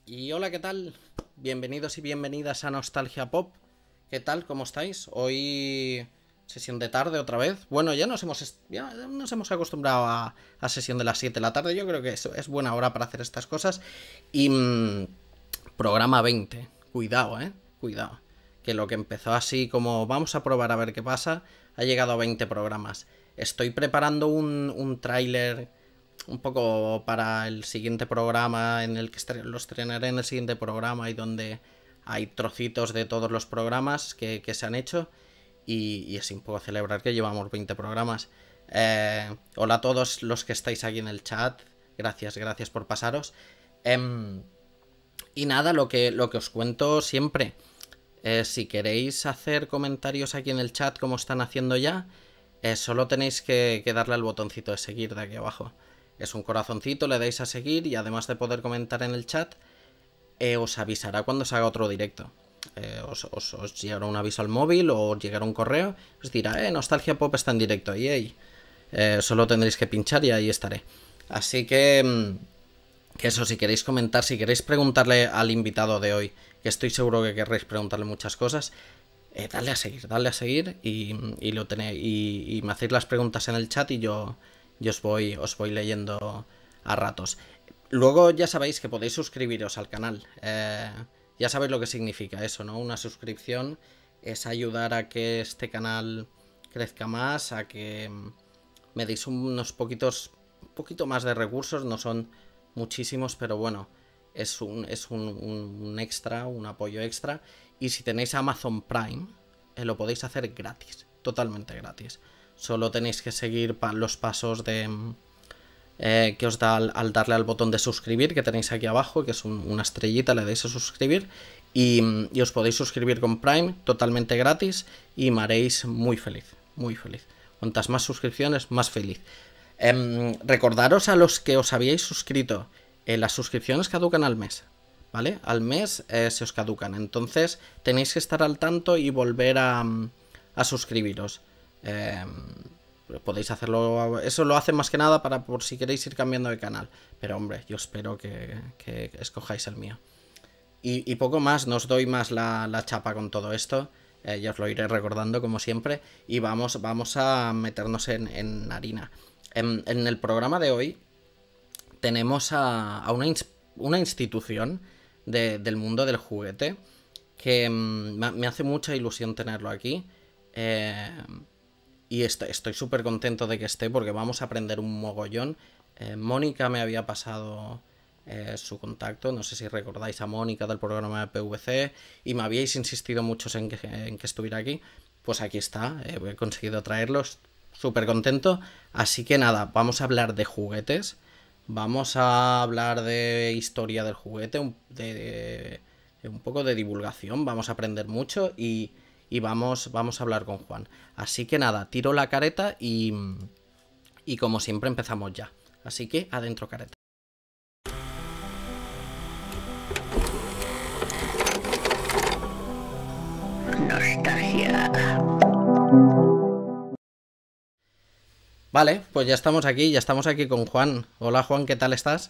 Y hola, ¿qué tal? Bienvenidos y bienvenidas a Nostalgia Pop. ¿Qué tal? ¿Cómo estáis? Hoy sesión de tarde otra vez. Bueno, ya nos hemos acostumbrado a sesión de las 7 de la tarde. Yo creo que es buena hora para hacer estas cosas. Y programa 20. Cuidado, Cuidado. Que lo que empezó así como vamos a probar a ver qué pasa, ha llegado a 20 programas. Estoy preparando un tráiler un poco para el siguiente programa en el que lo estrenaré en el siguiente programa y donde hay trocitos de todos los programas que se han hecho y así un poco celebrar que llevamos 20 programas. Hola a todos los que estáis aquí en el chat, gracias por pasaros. Y nada, lo que os cuento siempre, si queréis hacer comentarios aquí en el chat como están haciendo ya, solo tenéis que darle al botoncito de seguir de aquí abajo. Es un corazoncito, le dais a seguir y además de poder comentar en el chat, os avisará cuando se haga otro directo. Os llegará un aviso al móvil o os llegará un correo, os dirá, Nostalgia Pop está en directo, y solo tendréis que pinchar y ahí estaré. Así que eso, si queréis comentar, si queréis preguntarle al invitado de hoy, que estoy seguro que querréis preguntarle muchas cosas, dale a seguir y lo tenéis, y me hacéis las preguntas en el chat y yo os voy leyendo a ratos. Luego ya sabéis que podéis suscribiros al canal. Ya sabéis lo que significa eso, ¿no? Una suscripción es ayudar a que este canal crezca más, a que me deis un poquito más de recursos, no son muchísimos, pero bueno, es un extra, un apoyo extra. Y si tenéis Amazon Prime, lo podéis hacer gratis, totalmente gratis. Solo tenéis que seguir los pasos de que os da al darle al botón de suscribir que tenéis aquí abajo, que es una estrellita, le dais a suscribir y os podéis suscribir con Prime totalmente gratis y me haréis muy feliz, muy feliz. Cuantas más suscripciones, más feliz. Recordaros a los que os habíais suscrito, las suscripciones caducan al mes, ¿vale? Al mes se os caducan, entonces tenéis que estar al tanto y volver a suscribiros. Podéis hacerlo, eso lo hace más que nada para por si queréis ir cambiando de canal, pero hombre, yo espero que escojáis el mío. Y poco más, no os doy más la chapa con todo esto, ya os lo iré recordando como siempre, y vamos a meternos en harina. En el programa de hoy tenemos a una institución del mundo del juguete que me hace mucha ilusión tenerlo aquí. Y estoy súper contento de que esté porque vamos a aprender un mogollón. Mónica me había pasado su contacto, no sé si recordáis a Mónica del programa de PVC y me habíais insistido muchos en que estuviera aquí. Pues aquí está, he conseguido traerlos, súper contento. Así que nada, vamos a hablar de juguetes, vamos a hablar de historia del juguete, de un poco de divulgación, vamos a aprender mucho y vamos a hablar con Juan. Así que nada, tiro la careta y como siempre empezamos ya. Así que adentro careta. Nostalgia. Vale, pues ya estamos aquí con Juan. Hola Juan, ¿qué tal estás?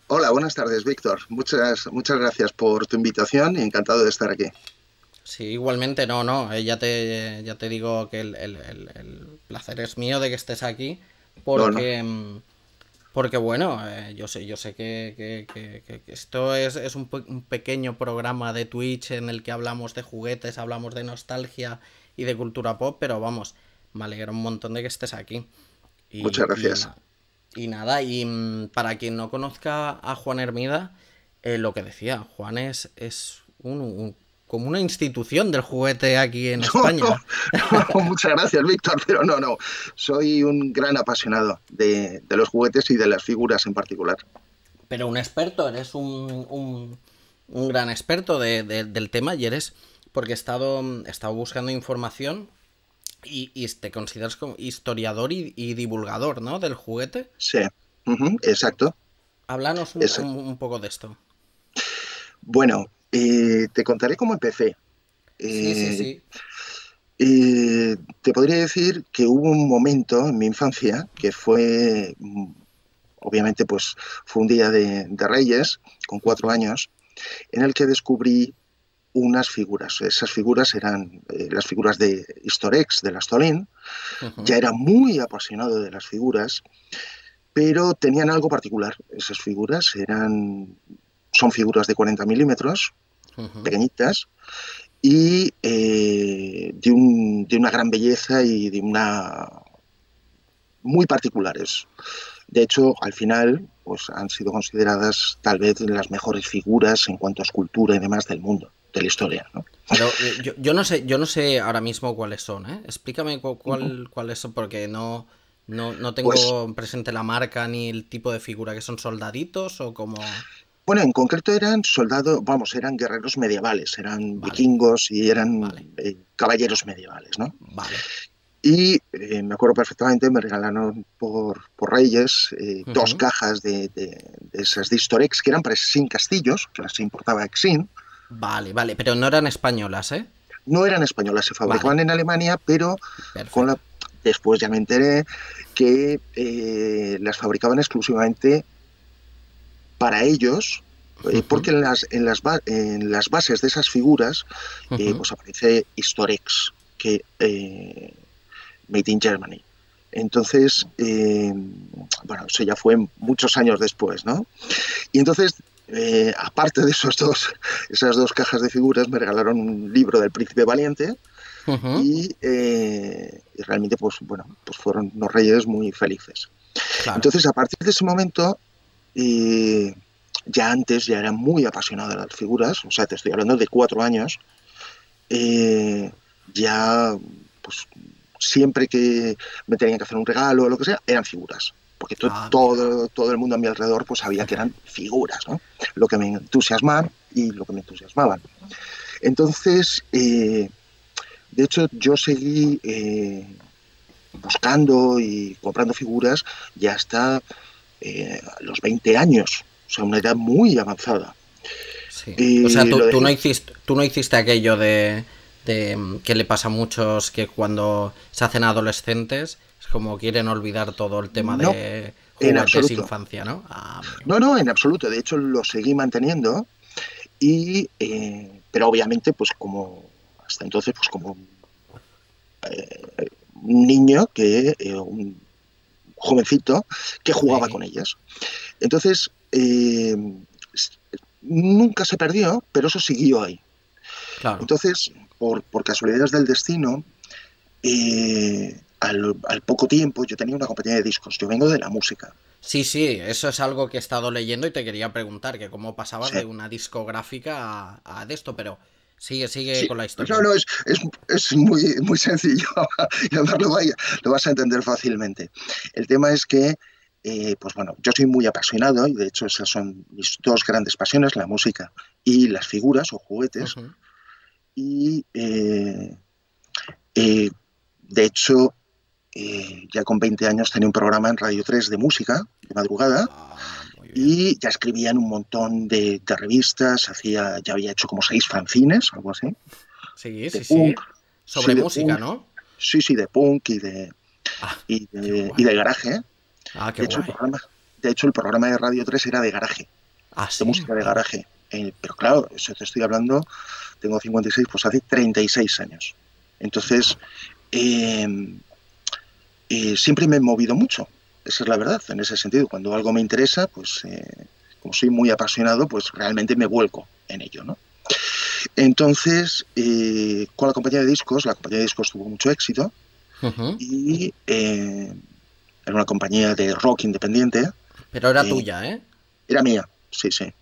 Hola, buenas tardes, Víctor. Muchas gracias por tu invitación y encantado de estar aquí. Sí, igualmente, no, ya te digo que el placer es mío de que estés aquí, No, no. porque bueno, yo sé que esto es un pequeño programa de Twitch en el que hablamos de juguetes, hablamos de nostalgia y de cultura pop, pero vamos, me alegra un montón de que estés aquí. Muchas Y, y, gracias. na- y nada, para quien no conozca a Juan Hermida, lo que decía, Juan es como una institución del juguete aquí en No, no, España. no, muchas gracias, Víctor, pero no. Soy un gran apasionado de los juguetes y de las figuras en particular. Pero un experto, eres un gran experto del tema y eres, porque he estado buscando información y te consideras como historiador y divulgador, ¿no? Del juguete. Sí, ujú, exacto. Háblanos Exacto. un poco de esto. Bueno, te contaré cómo empecé. Sí, sí, Eh, sí. Te podría decir que hubo un momento en mi infancia que fue, obviamente, pues fue un día de Reyes, con 4 años. en el que descubrí unas figuras. Esas figuras eran las figuras de Historex, de Lastolin. Ya era muy apasionado de las figuras, pero tenían algo particular. Esas figuras son figuras de 40 milímetros, pequeñitas, y de una gran belleza y de una muy particulares. De hecho, al final, pues han sido consideradas tal vez las mejores figuras en cuanto a escultura y demás del mundo, de la historia, ¿no? Pero yo no sé ahora mismo cuáles son, ¿eh? Explícame cuáles son, porque no tengo Pues, presente la marca ni el tipo de figura, que son soldaditos o como... bueno, en concreto eran soldados, vamos, eran guerreros medievales, eran Vale, vikingos y eran vale, caballeros medievales, ¿no? vale. Y me acuerdo perfectamente, me regalaron por Reyes dos Ujú. cajas de esas de Historex, que eran para Exin Castillos, que las importaba Exin. Vale, pero no eran españolas, ¿eh? No eran españolas, se Vale, fabricaban en Alemania, pero con perfecto. la, después ya me enteré que las fabricaban exclusivamente para ellos, Ujú, porque en las bases de esas figuras ujú. pues aparece Historex, que Made in Germany. Entonces, bueno, eso ya fue muchos años después, ¿no? Y entonces, aparte de esas dos cajas de figuras, me regalaron un libro del Príncipe Valiente Ujú. y realmente, pues bueno, pues fueron unos reyes muy felices. Claro. Entonces, a partir de ese momento, eh, ya antes ya era muy apasionado de las figuras, o sea, te estoy hablando de 4 años, eh, ya, pues siempre que me tenían que hacer un regalo o lo que sea, eran figuras. Porque Ah, amigo. todo el mundo a mi alrededor pues sabía que eran figuras, ¿no? Lo que me entusiasmaba y lo que me entusiasmaban. Entonces, de hecho, yo seguí buscando y comprando figuras ya hasta los 20 años, o sea, una edad muy avanzada. Sí. O sea, Y lo dejé. tú no hiciste aquello de que le pasa a muchos que cuando se hacen adolescentes es como quieren olvidar todo el tema No, de en juguetes absoluto. infancia, ¿no? Ah, amigo. No, no, en absoluto. De hecho, lo seguí manteniendo pero obviamente, pues como hasta entonces, pues como un niño un jovencito que jugaba con Sí, ellas. Entonces, nunca se perdió, pero eso siguió ahí. claro. Entonces, por casualidades del destino, al poco tiempo yo tenía una compañía de discos. Yo vengo de la música. Sí, eso es algo que he estado leyendo y te quería preguntar, que cómo pasabas Sí. de una discográfica a de esto, pero sigue Sí, con la no, historia. no, es muy sencillo y además lo vas a entender fácilmente. El tema es que, pues bueno, yo soy muy apasionado y de hecho esas son mis dos grandes pasiones, la música y las figuras o juguetes. Ujú. Y eh, de hecho, ya con 20 años tenía un programa en Radio 3 de música, de madrugada, Ah, muy bien. y ya escribía en un montón de revistas, ya había hecho como 6 fanzines, algo así, de Sí. punk, sí, Sobre de música, punk, ¿no? sí, de punk Ah, y qué de, y guay. de garaje. Ah, qué De hecho, guay. el programa de Radio 3 era de garaje, Ah, de sí, música de wow. garaje. Pero claro, eso te estoy hablando, tengo 56, pues hace 36 años. Entonces, eh, siempre me he movido mucho, esa es la verdad, en ese sentido. Cuando algo me interesa, pues como soy muy apasionado, pues realmente me vuelco en ello, ¿no? Entonces, con la compañía de discos tuvo mucho éxito Ujú. y era una compañía de rock independiente. Pero era eh, tuya, ¿eh? Era mía, sí, sí.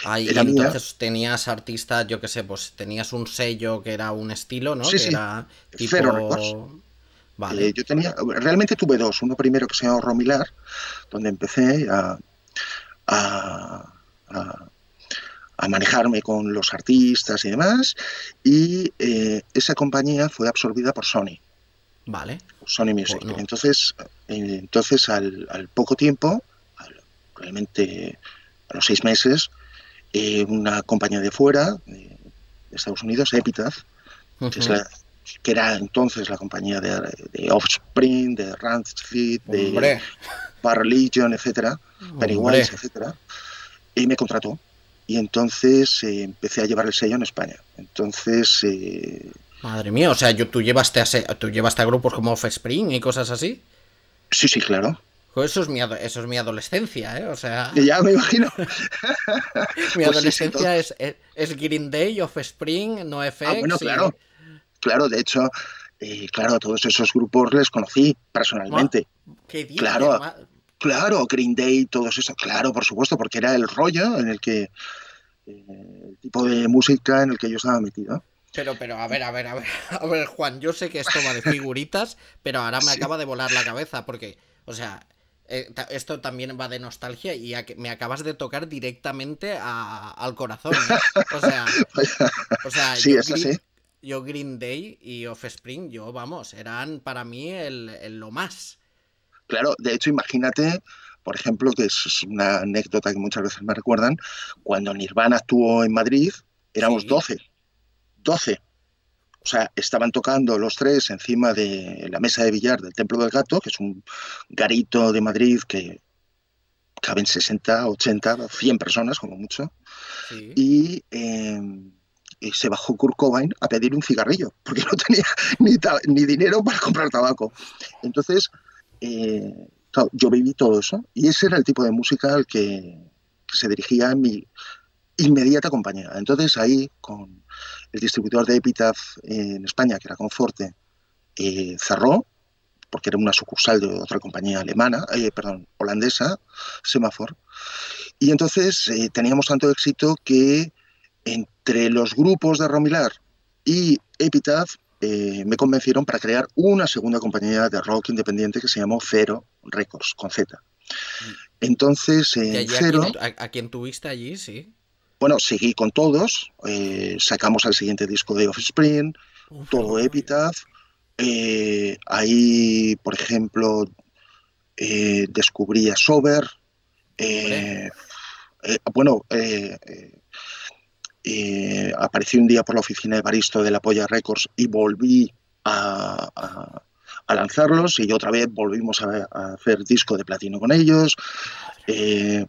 Ah, y Era mía, entonces tenías artistas, yo qué sé, pues tenías un sello que era un estilo, ¿no? sí, Que sí. era Fero Records. tipo... Vale. Realmente tuve dos. Uno primero que se llama Romilar, donde empecé a, a- a manejarme con los artistas y demás. Y esa compañía fue absorbida por Vale. por Sony Jo, Music. no. Entonces al poco tiempo, realmente a los 6 meses, una compañía de fuera, de Estados Unidos, Epitaph, que es Ujú. la que era entonces la compañía de Offspring, de Rancid, de Hombre, Bad Religion, etcétera, hombre. Pennywise, etcétera, y me contrató. y entonces empecé a llevar el sello en España. Entonces, Madre mía, o sea, tú llevaste a grupos como Offspring y cosas así. sí, sí, claro. Joder, eso es mi adolescencia, ¿eh? O sea, Ya me imagino. mi Pues sí, sí, todo. adolescencia es Green Day, Offspring, Ah, bueno, NoFX y... claro, claro. De hecho, claro, a todos esos grupos les conocí ¡Ah! personalmente. ¿Qué dices? Claro, claro, Green Day, todos esos, claro, por supuesto, porque era el rollo en el que, el tipo de música en el que yo estaba metido. Pero, a ver, Juan, yo sé que esto va de figuritas, pero ahora me Sí. acaba de volar la cabeza, porque, o sea, esto también va de nostalgia y me acabas de tocar directamente al corazón, ¿eh? O sea, Sí, es así. yo Green Day y Offspring, yo, vamos, eran para mí lo más. Claro, de hecho, imagínate, por ejemplo, que es una anécdota que muchas veces me recuerdan, cuando Nirvana actuó en Madrid, éramos Sí, 12. O sea, estaban tocando los tres encima de la mesa de billar del Templo del Gato, que es un garito de Madrid que caben 60, 80, 100 personas como mucho, sí. y se bajó Kurt Cobain a pedir un cigarrillo, porque no tenía ni dinero para comprar tabaco. Entonces, claro, yo viví todo eso, y ese era el tipo de música al que se dirigía mi inmediata compañía. Entonces ahí, con el distribuidor de Epitaph en España, que era Conforte, cerró, porque era una sucursal de otra compañía alemana, perdón, holandesa, Semaphore. Y entonces teníamos tanto éxito que entre los grupos de Romilar y Epitaph me convencieron para crear una segunda compañía de rock independiente que se llamó Cero Records, con Z. Y, Entonces, y en allí Cero, a quien tuviste allí, sí. bueno, seguí con todos, sacamos el siguiente disco de Offspring, todo Uy, Epitaph. Ahí, por ejemplo, descubrí a Sober. hombre. eh, bueno, aparecí un día por la oficina de Baristo de la Polla Records y volví a lanzarlos, y otra vez volvimos a hacer disco de platino con ellos. Madre mía. Eh,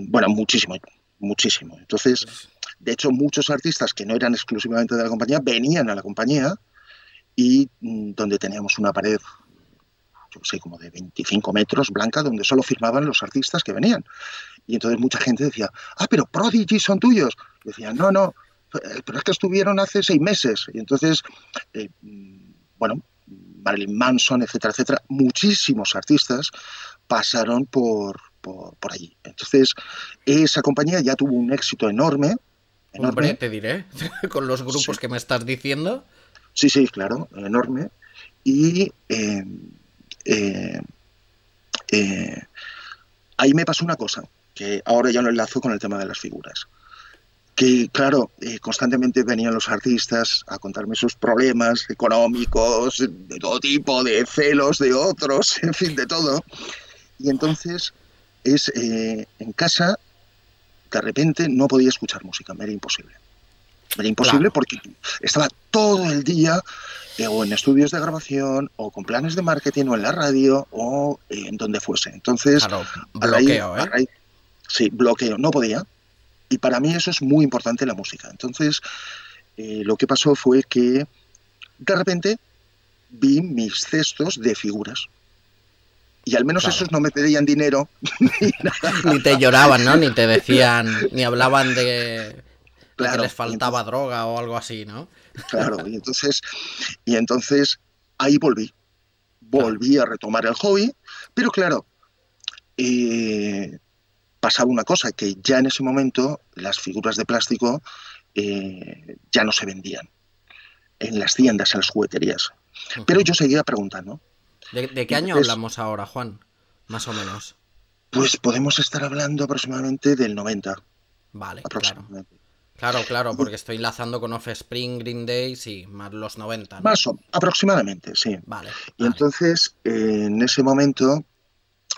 bueno, muchísimo, muchísimo. Entonces, Pues, de hecho, muchos artistas que no eran exclusivamente de la compañía venían a la compañía, y donde teníamos una pared, yo sé, como de 25 metros blanca, donde solo firmaban los artistas que venían. Y entonces mucha gente decía, ah, pero Prodigy son tuyos. Y decían, no, no, pero es que estuvieron hace 6 meses. Y entonces, eh, bueno, Marilyn Manson, etcétera, etcétera, muchísimos artistas pasaron por allí. Entonces, esa compañía ya tuvo un éxito enorme, hombre, enorme. te diré, con los Sí, grupos que me estás diciendo. sí, sí, claro, enorme. Y eh, eh, ahí me pasó una cosa, que ahora ya lo enlazo con el tema de las figuras. Que, claro, constantemente venían los artistas a contarme sus problemas económicos, de todo tipo, de celos de otros, en fin, de todo. Y entonces, en casa, de repente, no podía escuchar música, me era imposible. Me era imposible Claro, porque estaba todo el día o en estudios de grabación, o con planes de marketing, o en la radio, o en donde fuese. Entonces, claro, a raíz, bloqueo, a ¿eh? raíz, sí, bloqueo, no podía. Y para mí eso es muy importante en la música. Entonces, lo que pasó fue que de repente vi mis cestos de figuras. Y al menos Claro. esos no me pedían dinero ni nada. Ni te lloraban, ¿no? Ni te decían, ni hablaban de que les Claro, y faltaba entonces, droga o algo así, ¿no? claro, y entonces ahí Claro. volví a retomar el hobby, pero claro, eh, pasaba una cosa, que ya en ese momento las figuras de plástico ya no se vendían en las tiendas, en las jugueterías. Pero Ujú. yo seguía preguntando. ¿De Y qué año entonces, hablamos ahora, Juan? Más o menos. pues podemos estar hablando aproximadamente del 90, Vale, claro. aproximadamente. Claro, claro, Y porque estoy enlazando con Offspring, Green Day, sí, más los 90, ¿no? más o aproximadamente, sí. Vale, Y vale. entonces, en ese momento,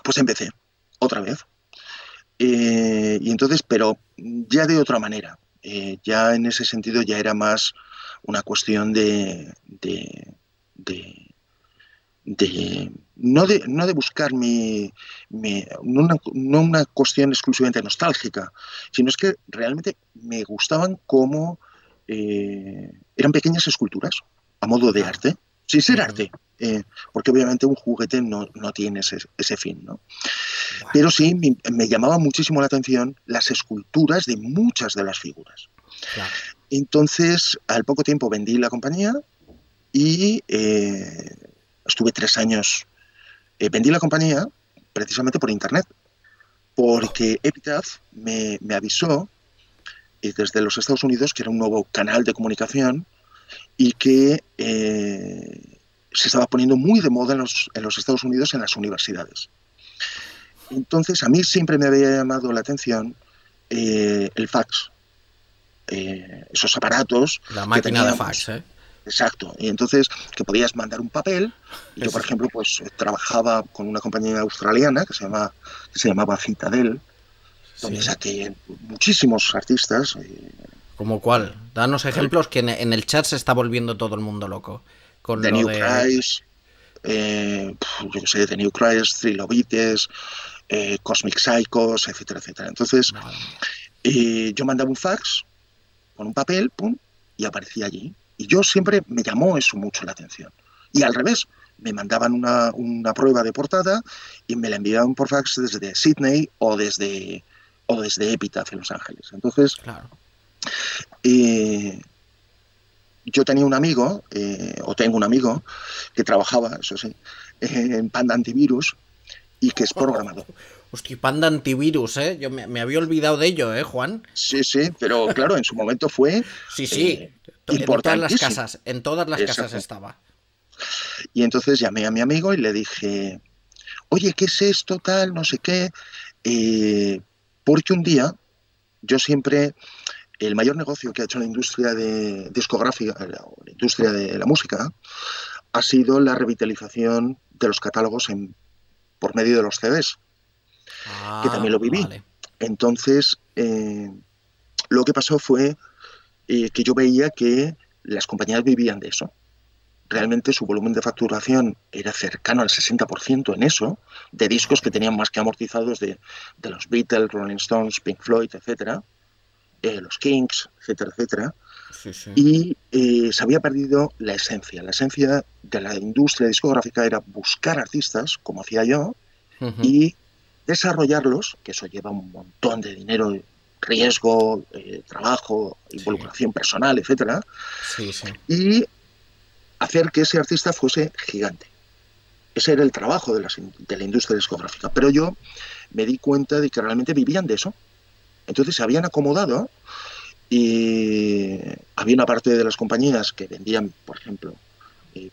pues empecé otra vez. Y entonces, pero ya de otra manera. Ya en ese sentido ya era más una cuestión de no de buscar no una cuestión exclusivamente nostálgica, sino es que realmente me gustaban como eran pequeñas esculturas a modo de Claro. arte, sin ser Ujú. arte, porque obviamente un juguete no tiene ese fin, ¿no? Buah, Pero sí me llamaba muchísimo la atención las esculturas de muchas de las figuras. claro. Entonces, al poco tiempo vendí la compañía y estuve 3 años. Vendí la compañía precisamente por internet, Oh, porque Epitaph me avisó desde los Estados Unidos que era un nuevo canal de comunicación y que se estaba poniendo muy de moda en los Estados Unidos en las universidades. Entonces, a mí siempre me había llamado la atención el fax, esos aparatos la que máquina de fax, teníamos. ¿eh? Exacto. Y entonces que podías mandar un papel. Y yo, por Es ejemplo, pues trabajaba con una compañía australiana que se llamaba Citadel, donde sí. saqué muchísimos artistas. ¿Como cuál? Danos ejemplos que en el chat se está volviendo todo el mundo loco. Con The lo New de. Price, yo qué sé, The New Price, Trilobites, Cosmic Psychos, etcétera, etcétera. Entonces, Madre mía. yo mandaba un fax con un papel, pum, y aparecía allí. Y yo siempre me llamó eso mucho la atención. Y al revés, me mandaban una prueba de portada y me la enviaban por fax desde Sydney o desde Epitaph en Los Ángeles. Entonces, Claro. eh, yo tenía un amigo, o tengo un amigo, que trabajaba, eso sí, en Panda Antivirus y que es programador. Hostia, Panda Antivirus, ¿eh? Yo me había olvidado de ello, ¿eh, Juan? Sí, sí, pero claro, en su momento fue Sí, sí. eh, En todas las importantísimo. casas. En todas las casas Exacto. estaba. Y entonces llamé a mi amigo y le dije, oye, ¿qué es esto tal? No sé qué. Eh, Porque un día, yo siempre, el mayor negocio que ha hecho la industria de discográfica, la industria de la música, ha sido la revitalización de los catálogos por medio de los CDs, que también Ah, lo viví. vale. Entonces, lo que pasó fue que yo veía que las compañías vivían de eso. Realmente su volumen de facturación era cercano al 60% en eso, de discos Madre que mía. tenían más que amortizados de los Beatles, Rolling Stones, Pink Floyd, etcétera, los Kings, etcétera, etcétera. Sí, sí. Y se había perdido la esencia. La esencia de la industria discográfica era buscar artistas, como hacía yo, Ujú. y desarrollarlos, que eso lleva un montón de dinero, riesgo, trabajo, Sí. involucración personal, etcétera, Sí, sí. y hacer que ese artista fuese gigante. Ese era el trabajo de la industria discográfica. Pero yo me di cuenta de que realmente vivían de eso. Entonces se habían acomodado y había una parte de las compañías que vendían, por ejemplo,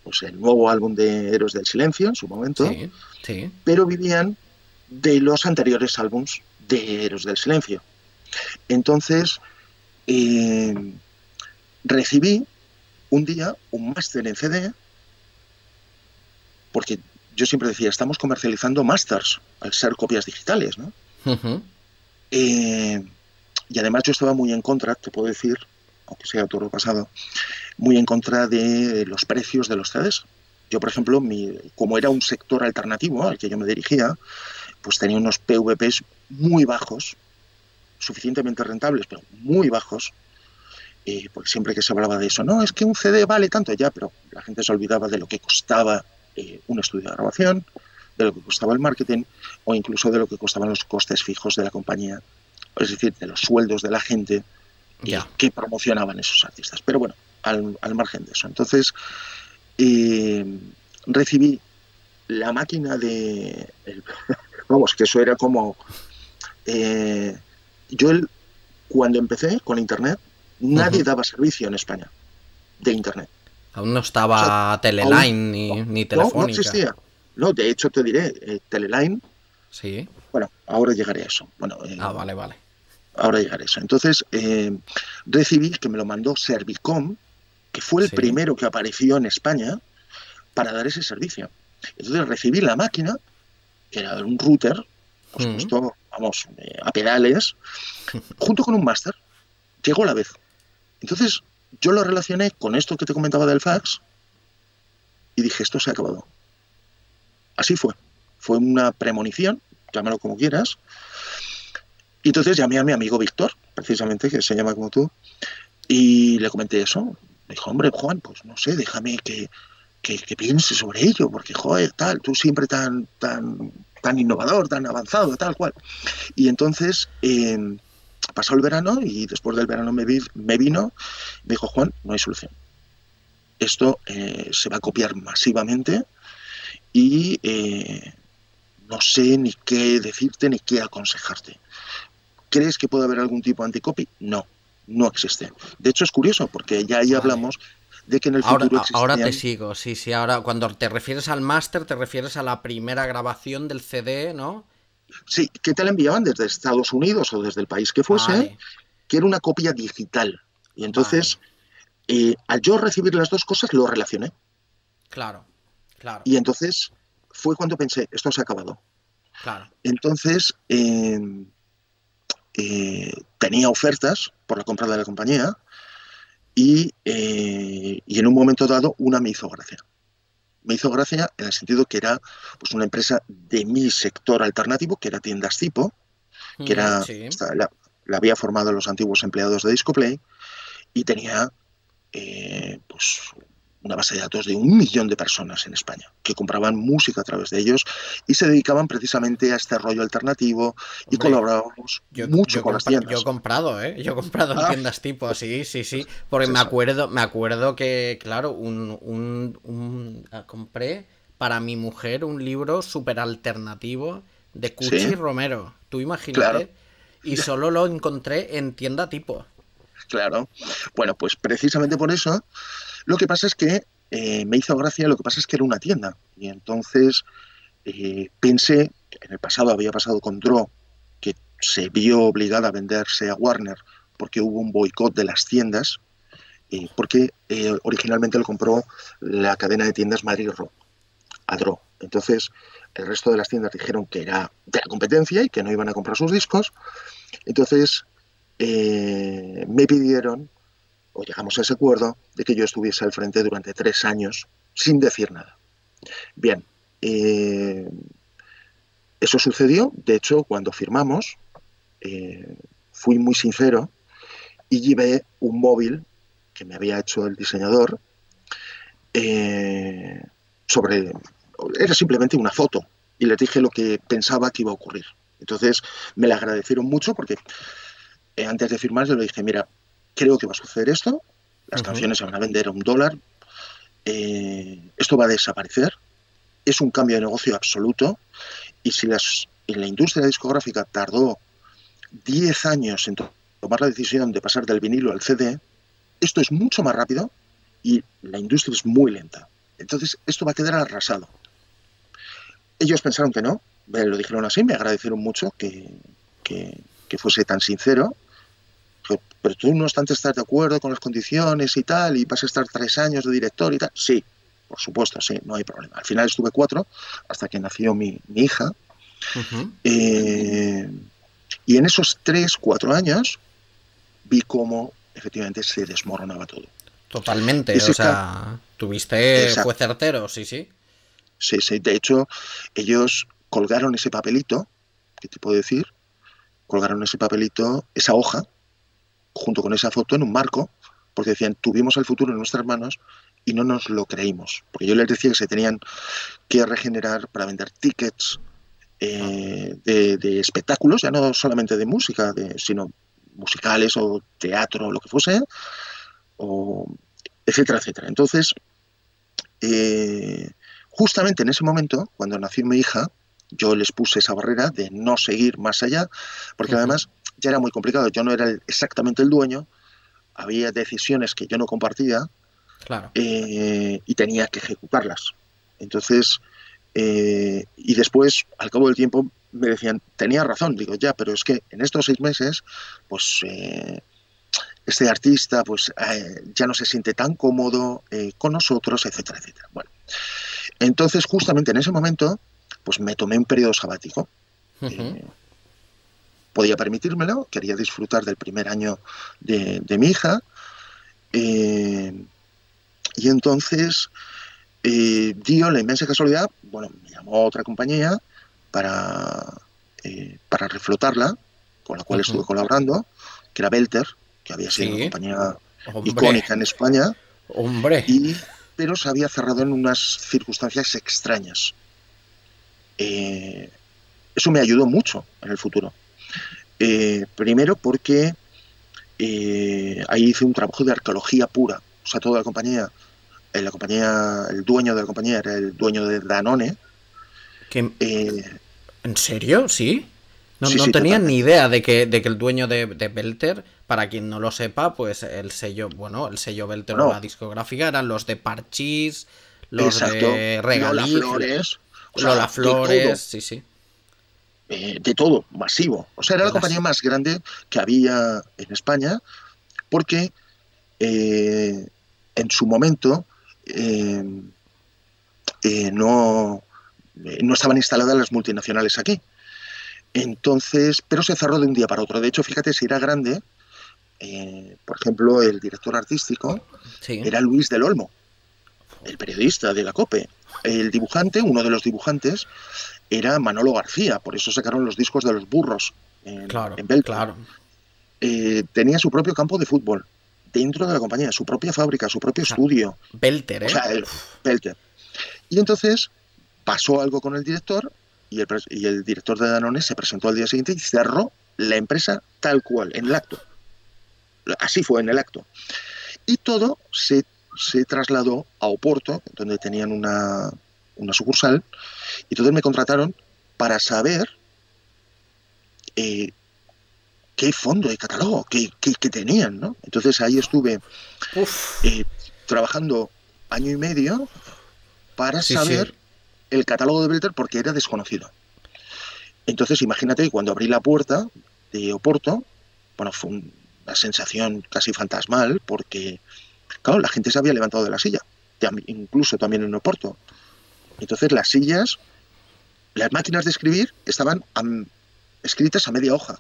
pues el nuevo álbum de Héroes del Silencio en su momento, Sí, sí. pero vivían de los anteriores álbums de Héroes del Silencio. Entonces eh, recibí un día un máster en CD, porque yo siempre decía, estamos comercializando másters al ser copias digitales, ¿no? Ujú. Eh, y además yo estaba muy en contra, te puedo decir, aunque sea todo lo pasado, muy en contra de los precios de los CDs. Yo, por ejemplo, como era un sector alternativo al que yo me dirigía, pues tenía unos PVPs muy bajos, suficientemente rentables, pero muy bajos, porque siempre que se hablaba de eso, no, es que un CD vale tanto ya, pero la gente se olvidaba de lo que costaba un estudio de grabación, de lo que costaba el marketing o incluso de lo que costaban los costes fijos de la compañía, es decir, de los sueldos de la gente Ya. que promocionaban esos artistas. Pero bueno, al margen de eso. Entonces, eh, recibí la máquina vamos, que eso era como... eh, yo cuando empecé con Internet, nadie Ujú. daba servicio en España de Internet. Aún no O sea, estaba aún Teleline ni no Telefónica. existía. No, de hecho te diré, Teleline, Sí. bueno, ahora llegaré a eso. Bueno, Ah, vale, vale. ahora llegaré a eso. Entonces, recibí que me lo mandó Servicom, que fue el Sí. primero que apareció en España para dar ese servicio. Entonces recibí la máquina, que era un router, por Mm. supuesto, vamos, a pedales, junto con un máster. Llegó a la vez. Entonces, yo lo relacioné con esto que te comentaba del fax y dije, esto se ha acabado. así fue. Fue una premonición, llámalo como quieras. Y entonces llamé a mi amigo Víctor, precisamente, que se llama como tú, y le comenté eso. Me dijo, hombre, Juan, pues no sé, déjame que piense sobre ello, porque, joder, tal, tú siempre tan innovador, tan avanzado, tal cual. Y entonces pasó el verano y después del verano me vino, me dijo, Juan, no hay solución. Esto se va a copiar masivamente y no sé ni qué decirte ni qué aconsejarte. ¿Crees que puede haber algún tipo de anticopy? No, no existe. De hecho, es curioso porque ya ahí Vale. hablamos de que en el Ahora, futuro ahora te existirían. sigo, sí, sí, ahora cuando te refieres al máster te refieres a la primera grabación del CD, ¿no? Sí, que te la enviaban desde Estados Unidos o desde el país que fuese, Vale, que era una copia digital. Y vale, entonces, al yo recibir las dos cosas, lo relacioné. claro, claro, Y entonces fue cuando pensé, esto se ha acabado. claro. Entonces, tenía ofertas por la compra de la compañía y en un momento dado una me hizo gracia. Me hizo gracia en el sentido que era pues, una empresa de mi sector alternativo, que era Tiendas Tipo, que Ujú, era, sí. la había formado los antiguos empleados de Discoplay y tenía pues una base de datos de 1 millón de personas en España que compraban música a través de ellos y se dedicaban precisamente a este rollo alternativo y Hombre, colaborábamos mucho con las yo he tiendas. comprado, ¿eh? Yo he comprado en Ah, tiendas tipo, sí, sí, sí. Porque pues eso. me acuerdo que, claro, compré para mi mujer un libro súper alternativo de Sí, Cuchi Romero. Tú claro, imagínate. Y solo lo encontré en tienda tipo. claro. Bueno, pues precisamente por eso, lo que pasa es que me hizo gracia, lo que pasa es que era una tienda. Y entonces pensé, en el pasado había pasado con Draw, que se vio obligada a venderse a Warner porque hubo un boicot de las tiendas, porque originalmente lo compró la cadena de tiendas Madrid Rock, a Draw. Entonces, el resto de las tiendas dijeron que era de la competencia y que no iban a comprar sus discos. Entonces, me pidieron, o llegamos a ese acuerdo, de que yo estuviese al frente durante 3 años sin decir nada. Bien, eso sucedió. De hecho, cuando firmamos, eh, fui muy sincero y llevé un móvil que me había hecho el diseñador eh, sobre... Era simplemente una foto y les dije lo que pensaba que iba a ocurrir. Entonces me la agradecieron mucho porque antes de firmar yo le dije, mira, creo que va a suceder esto, las Ujú. canciones se van a vender a $1, esto va a desaparecer, es un cambio de negocio absoluto y si en la industria discográfica tardó 10 años en tomar la decisión de pasar del vinilo al CD, esto es mucho más rápido y la industria es muy lenta. Entonces, esto va a quedar arrasado. Ellos pensaron que no, me lo dijeron así, me agradecieron mucho que fuese tan sincero, pero tú no obstante estás de acuerdo con las condiciones y tal, y vas a estar 3 años de director y tal. Sí, por supuesto, sí, no hay problema. Al final estuve 4 hasta que nació mi hija. Ujú. Eh, y en esos 3, 4 años vi cómo efectivamente se desmoronaba todo. Totalmente, o Ese sea, tuviste, fue Exacto. certero, sí, sí. Sí, sí. De hecho, ellos colgaron ese papelito, ¿qué te puedo decir? Colgaron ese papelito, esa hoja, junto con esa foto en un marco, porque decían, tuvimos el futuro en nuestras manos y no nos lo creímos. Porque yo les decía que se tenían que regenerar para vender tickets Claro. de espectáculos, ya no solamente de música, sino musicales o teatro o lo que fuese, o etcétera, etcétera. Entonces, justamente en ese momento, cuando nació mi hija, yo les puse esa barrera de no seguir más allá, porque Ujú. además ya era muy complicado. Yo no era exactamente el dueño, había decisiones que yo no compartía Claro. y tenía que ejecutarlas. Entonces, y después, al cabo del tiempo, me decían, tenía razón, digo, ya, pero es que en estos 6 meses, pues este artista pues ya no se siente tan cómodo con nosotros, etcétera, etcétera. Bueno, entonces justamente en ese momento, pues me tomé un periodo sabático. Ujú. Eh, Podía permitírmelo, quería disfrutar del primer año de mi hija. eh, y entonces dio la inmensa casualidad, bueno, me llamó otra compañía para, para reflotarla, con la cual estuve Ujú. colaborando, que era Belter, que había sido una Sí. compañía Hombre. icónica en España, Hombre. pero se había cerrado en unas circunstancias extrañas. Eh, Eso me ayudó mucho en el futuro. Primero porque ahí hice un trabajo de arqueología pura. O sea, toda la compañía, el dueño de la compañía era el dueño de Danone. ¿Qué? Eh, ¿En serio? ¿Sí? No, sí, no sí, tenía ni totalmente. idea de que el dueño de Belter, para quien no lo sepa, pues el sello, bueno, el sello Belter o Bueno, la discográfica eran los de Parchís, los exacto. de Lola Regaliz, Flores, o Lola sea, Flores, sí, sí. de todo, masivo. O sea, era la compañía Las... más grande que había en España porque eh, en su momento eh, no, no estaban instaladas las multinacionales aquí. Entonces, pero se cerró de un día para otro. De hecho, fíjate, si era grande, por ejemplo, el director artístico Sí, era Luis del Olmo, el periodista de la COPE. El dibujante, uno de los dibujantes, era Manolo García, por eso sacaron los discos de los burros claro, en Belter. claro. Tenía su propio campo de fútbol dentro de la compañía, su propia fábrica, su propio O sea, estudio, Belter, o ¿eh? sea, el Belter. Y entonces pasó algo con el director y el director de Danone se presentó al día siguiente y cerró la empresa tal cual, en el acto. Así fue en el acto. Y todo se trasladó a Oporto, donde tenían una sucursal, y entonces me contrataron para saber eh, qué fondo de catálogo, qué tenían, ¿no? Entonces ahí estuve Uf, eh, trabajando año y medio para sí, sí. saber el catálogo de Belter porque era desconocido. Entonces imagínate que cuando abrí la puerta de Oporto, bueno, fue una sensación casi fantasmal porque, claro, la gente se había levantado de la silla, incluso también en Oporto. Entonces las sillas, las máquinas de escribir estaban escritas a media hoja,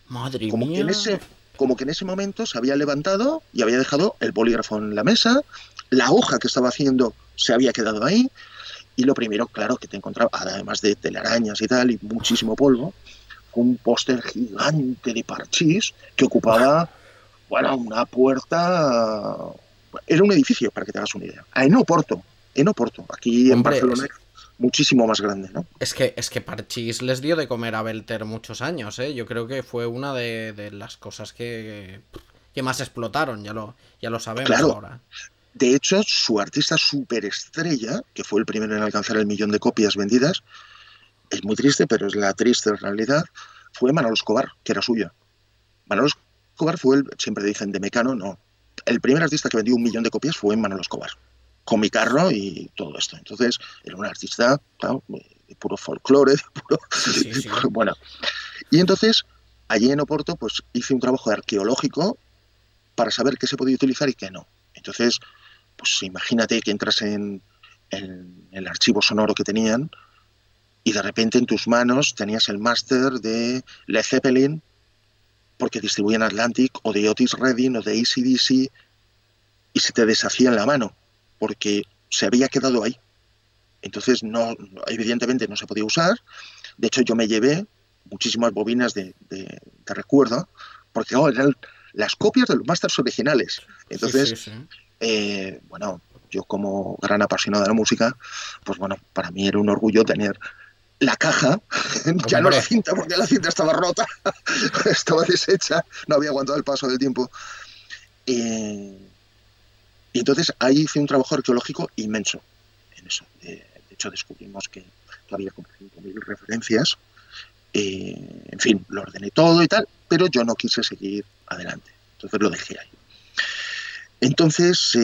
Madre como que en mía. ese, como que en ese momento se había levantado y había dejado el bolígrafo en la mesa, la hoja que estaba haciendo se había quedado ahí, y lo primero, claro, que te encontraba, además de telarañas y tal, y muchísimo polvo, fue un póster gigante de Parchís que ocupaba, bueno, una puerta. Era un edificio, para que te hagas una idea. En Oporto, aquí en Hombre, Barcelona, muchísimo más grande, ¿no? es que Parchís les dio de comer a Belter muchos años, ¿eh? Yo creo que fue una de las cosas que más explotaron, ya lo sabemos Claro, ahora. de hecho, su artista superestrella, que fue el primero en alcanzar el millón de copias vendidas, es muy triste, pero es la triste realidad, fue Manolo Escobar, que era suya. Manolo Escobar fue siempre dicen de Mecano, no. El primer artista que vendió 1 millón de copias fue Manolo Escobar, con mi carro y todo esto. Entonces, era un artista, claro, de puro folclore, Sí, sí, sí. bueno. Y entonces, allí en Oporto, pues hice un trabajo arqueológico para saber qué se podía utilizar y qué no. Entonces, pues imagínate que entras en el archivo sonoro que tenían y de repente en tus manos tenías el máster de Led Zeppelin, porque distribuían Atlantic, o de Otis Redding, o de AC/DC, y se te deshacía en la mano, porque se había quedado ahí. Entonces, no, evidentemente no se podía usar. De hecho, yo me llevé muchísimas bobinas de recuerdo, porque oh, eran las copias de los masters originales. Sí, Entonces, sí, sí. bueno, yo como gran apasionado de la música, pues bueno, para mí era un orgullo tener la caja, ya no la Hombre, cinta, porque la cinta estaba rota, estaba deshecha, no había aguantado el paso del tiempo. Eh, y entonces ahí hice un trabajo arqueológico inmenso en eso. De hecho, descubrimos que había como 5.000 referencias. En fin, lo ordené todo y tal, pero yo no quise seguir adelante. Entonces lo dejé ahí. Entonces,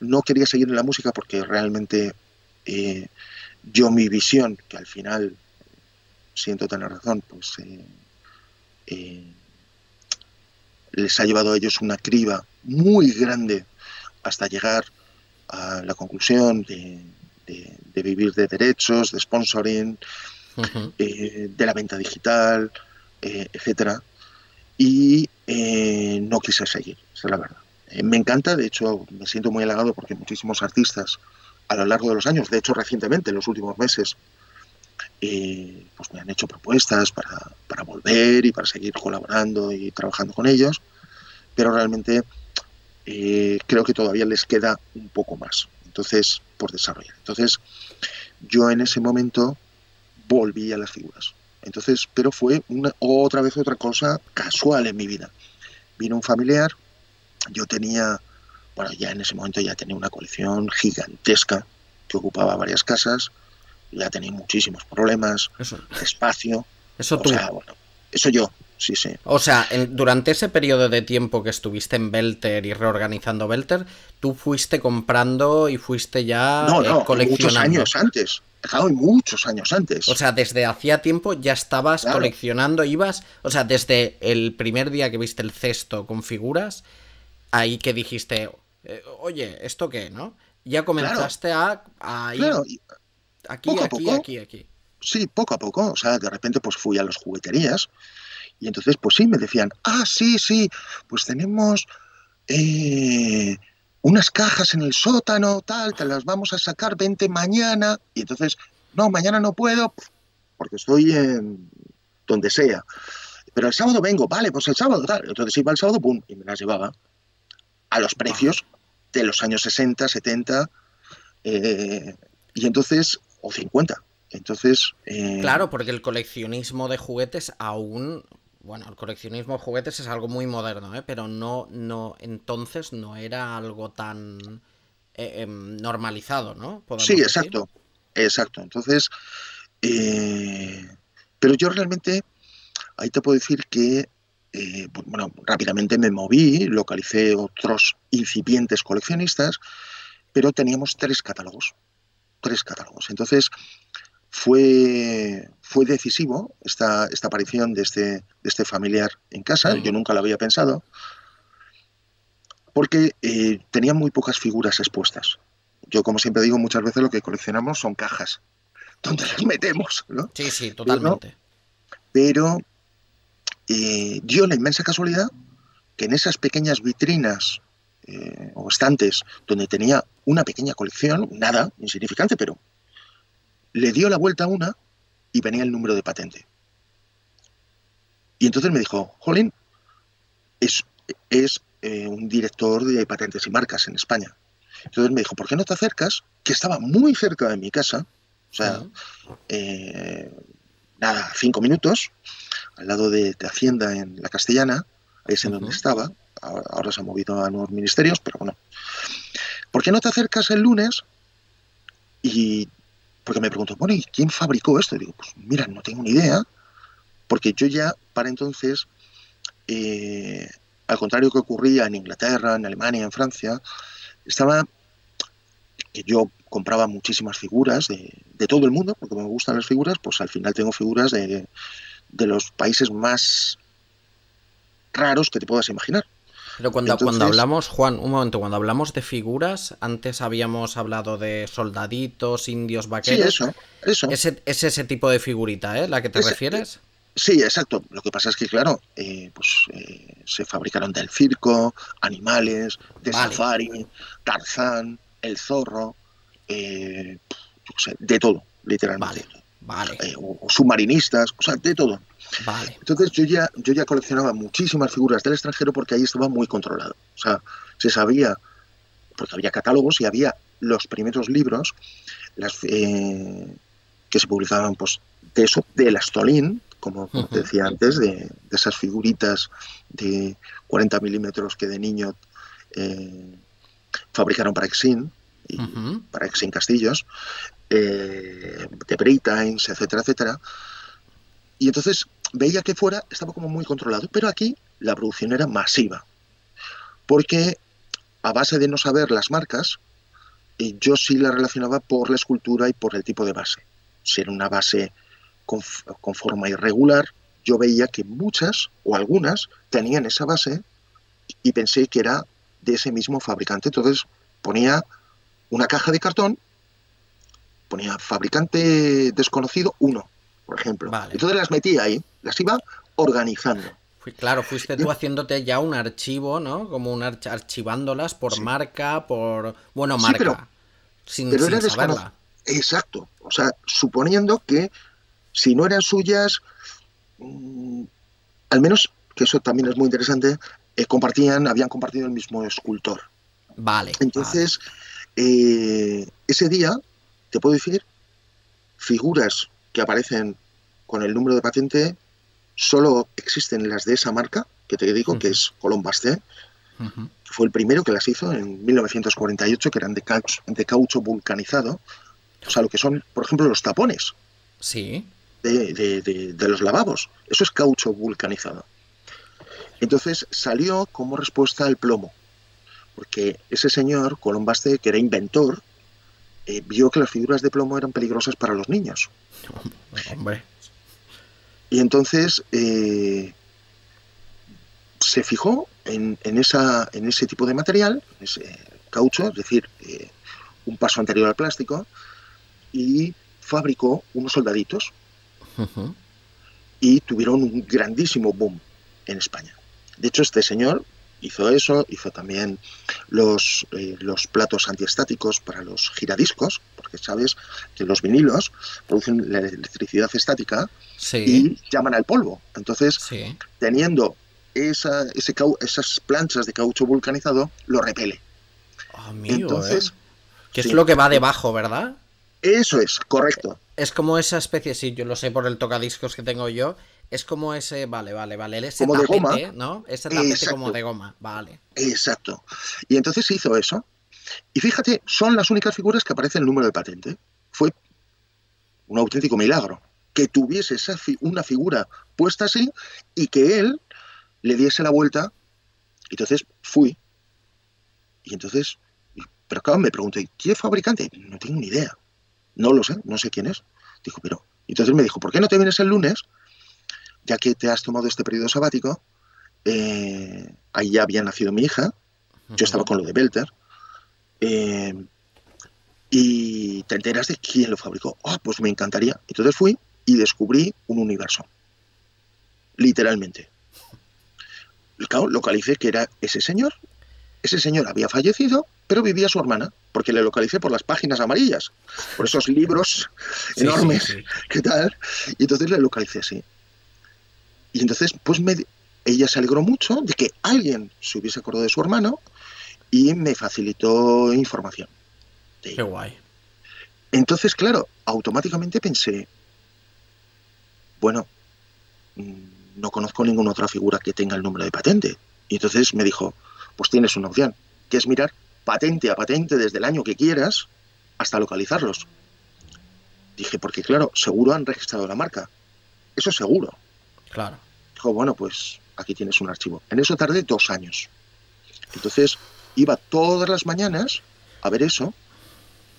no quería seguir en la música porque realmente eh, yo mi visión, que al final siento tener razón, pues eh, les ha llevado a ellos una criba muy grande hasta llegar a la conclusión de vivir de derechos, de sponsoring, de la venta digital, etcétera. Y no quise seguir, esa es la verdad. Me encanta, de hecho, me siento muy halagado porque muchísimos artistas a lo largo de los años, de hecho recientemente, en los últimos meses, pues me han hecho propuestas para volver y para seguir colaborando y trabajando con ellos, pero realmente creo que todavía les queda un poco más, entonces, por desarrollar. Entonces, yo en ese momento volví a las figuras. Entonces, pero fue otra vez otra cosa casual en mi vida. Vino un familiar, yo tenía, bueno, ya en ese momento ya tenía una colección gigantesca que ocupaba varias casas, ya tenía muchísimos problemas, Eso, espacio, eso o tú. sea, bueno, eso yo, sí, sí. O sea, durante ese periodo de tiempo que estuviste en Belter y reorganizando Belter, tú fuiste comprando y fuiste ya No, no, y muchos coleccionando. años antes, claro, y muchos años O antes, sea, desde hacía tiempo ya estabas claro, coleccionando, ibas, o sea, desde el primer día que viste el cesto con figuras, ahí que dijiste, oye, ¿esto qué, no? Ya claro, comenzaste a ir claro, y aquí, poco a aquí, poco, aquí, aquí. sí, poco a poco, o sea, de repente pues fui a las jugueterías y entonces pues sí, me decían, ah, sí, sí, pues tenemos eh, unas cajas en el sótano, tal, te las vamos a sacar, vente mañana. Y entonces, no, mañana no puedo porque estoy en donde sea. Pero el sábado vengo, vale, pues el sábado, tal. Entonces iba el sábado, pum, y me las llevaba a los Vale. precios de los años 60, 70, eh, y entonces, o 50. Entonces, Claro, porque el coleccionismo de juguetes aún. Bueno, el coleccionismo de juguetes es algo muy moderno, ¿eh? Pero entonces no era algo tan normalizado, ¿no? sí, Podemos decir. exacto, exacto. Entonces, eh, pero yo realmente ahí te puedo decir que, bueno, rápidamente me moví, localicé otros incipientes coleccionistas, pero teníamos tres catálogos, tres catálogos. Entonces fue decisivo esta aparición de este familiar en casa, yo Mm. nunca lo había pensado, porque tenía muy pocas figuras expuestas. Yo, como siempre digo, muchas veces lo que coleccionamos son cajas, donde las metemos, ¿no? Sí, sí, Pero, totalmente. pero dio la inmensa casualidad que en esas pequeñas vitrinas o estantes donde tenía una pequeña colección, nada, insignificante, pero le dio la vuelta a una y venía el número de patente. Y entonces me dijo, Jolín, es un director de patentes y marcas en España. Entonces me dijo, ¿por qué no te acercas? Que estaba muy cerca de mi casa, o sea, Mm. eh, nada, 5 minutos, al lado de Hacienda en la Castellana, ahí es en donde Ujú. estaba, ahora se ha movido a nuevos ministerios, pero bueno, ¿por qué no te acercas el lunes? Y porque me preguntó, bueno, ¿y quién fabricó esto? Y digo, pues mira, no tengo ni idea, porque yo ya para entonces, eh, al contrario que ocurría en Inglaterra, en Alemania, en Francia, estaba que yo compraba muchísimas figuras de todo el mundo, porque me gustan las figuras, pues al final tengo figuras de los países más raros que te puedas imaginar. Pero cuando Entonces, hablamos, Juan, un momento, cuando hablamos de figuras, antes habíamos hablado de soldaditos, indios, sí, vaqueros. eso, Es ese tipo de figurita, ¿eh? ¿La que te es, refieres? sí, exacto. Lo que pasa es que, claro, pues se fabricaron del circo, animales, de Vale, safari, Tarzán, el zorro, yo qué sé, de todo, literalmente vale, de todo. vale, O submarinistas, o sea, de todo. vale. Entonces yo ya coleccionaba muchísimas figuras del extranjero porque ahí estaba muy controlado. O sea, se sabía, porque había catálogos y había los primeros libros las, que se publicaban pues, de eso, del Astolín, como te Ujú, decía antes, de esas figuritas de 40 milímetros que de niño eh, fabricaron para Exin y ujú. para Exin Castillos, de Britains, etcétera, etcétera. Y entonces veía que fuera estaba como muy controlado, pero aquí la producción era masiva, porque a base de no saber las marcas, yo sí la relacionaba por la escultura y por el tipo de base. Si era una base con forma irregular, yo veía que muchas o algunas tenían esa base y pensé que era de ese mismo fabricante. Entonces ponía una caja de cartón, ponía fabricante desconocido uno, por ejemplo. Vale. Entonces las metía ahí, las iba organizando. Claro, fuiste tú haciéndote ya un archivo, ¿no? Como un archivándolas por Sí, marca, por... Bueno, sí, marca, sin, pero era sin desconocido. saberla. Exacto. O sea, suponiendo que si no eran suyas, mm, al menos, que eso también es muy interesante, habían compartido el mismo escultor. Vale, vale. Entonces, ese día, te puedo decir, figuras que aparecen con el número de patente solo existen las de esa marca, que te digo que Ujú, es Colón Basté, ujú. que fue el primero que las hizo en 1948, que eran de caucho vulcanizado, o sea, lo que son, por ejemplo, los tapones Sí. de los lavabos. Eso es caucho vulcanizado. Entonces salió como respuesta al plomo, porque ese señor, Colón Basté, que era inventor, vio que las figuras de plomo eran peligrosas para los niños. Hombre. Y entonces se fijó en ese tipo de material, ese caucho, es decir, un paso anterior al plástico, y fabricó unos soldaditos Ujú. y tuvieron un grandísimo boom en España. De hecho, este señor hizo eso, hizo también los platos antiestáticos para los giradiscos, porque sabes que los vinilos producen la electricidad estática Sí, y llaman al polvo. Entonces, sí. teniendo esas planchas de caucho vulcanizado, lo repele. Amigo, ¿eh? Entonces, Que es sí, lo que va debajo, ¿verdad? eso es, correcto. Es como esa especie, sí, yo lo sé por el tocadiscos que tengo yo. Es como ese, vale, vale, vale, ese Como de goma, tapete, ¿no? Ese tapete como exacto, de goma, vale. exacto. Y entonces se hizo eso. Y fíjate, son las únicas figuras que aparece el número de patente. Fue un auténtico milagro que tuviese una figura puesta así y que él le diese la vuelta. Entonces fui. Y entonces, pero claro, me pregunté, ¿quién es fabricante? No tengo ni idea. No lo sé, no sé quién es. Dijo, pero... Entonces me dijo, ¿por qué no te vienes el lunes? Ya que te has tomado este periodo sabático. Ahí ya había nacido mi hija. Yo estaba Ujú. con lo de Belter. eh, y te enteras de quién lo fabricó. Oh, pues me encantaría. Entonces fui y descubrí un universo, literalmente. Y claro, localicé que era ese señor. Ese señor había fallecido, pero vivía su hermana, porque le localicé por las páginas amarillas, por esos libros Sí, sí, enormes, sí. ¿qué tal? Y entonces le localicé así. Y entonces, ella se alegró mucho de que alguien se hubiese acordado de su hermano y me facilitó información de Qué ello. guay. Entonces, claro, automáticamente pensé, bueno, no conozco ninguna otra figura que tenga el número de patente. Y entonces me dijo, pues tienes una opción, que es mirar patente a patente desde el año que quieras hasta localizarlos. Dije, porque claro, seguro han registrado la marca. Eso seguro. Claro. Dijo, bueno, pues aquí tienes un archivo. En eso tardé 2 años. Entonces iba todas las mañanas a ver eso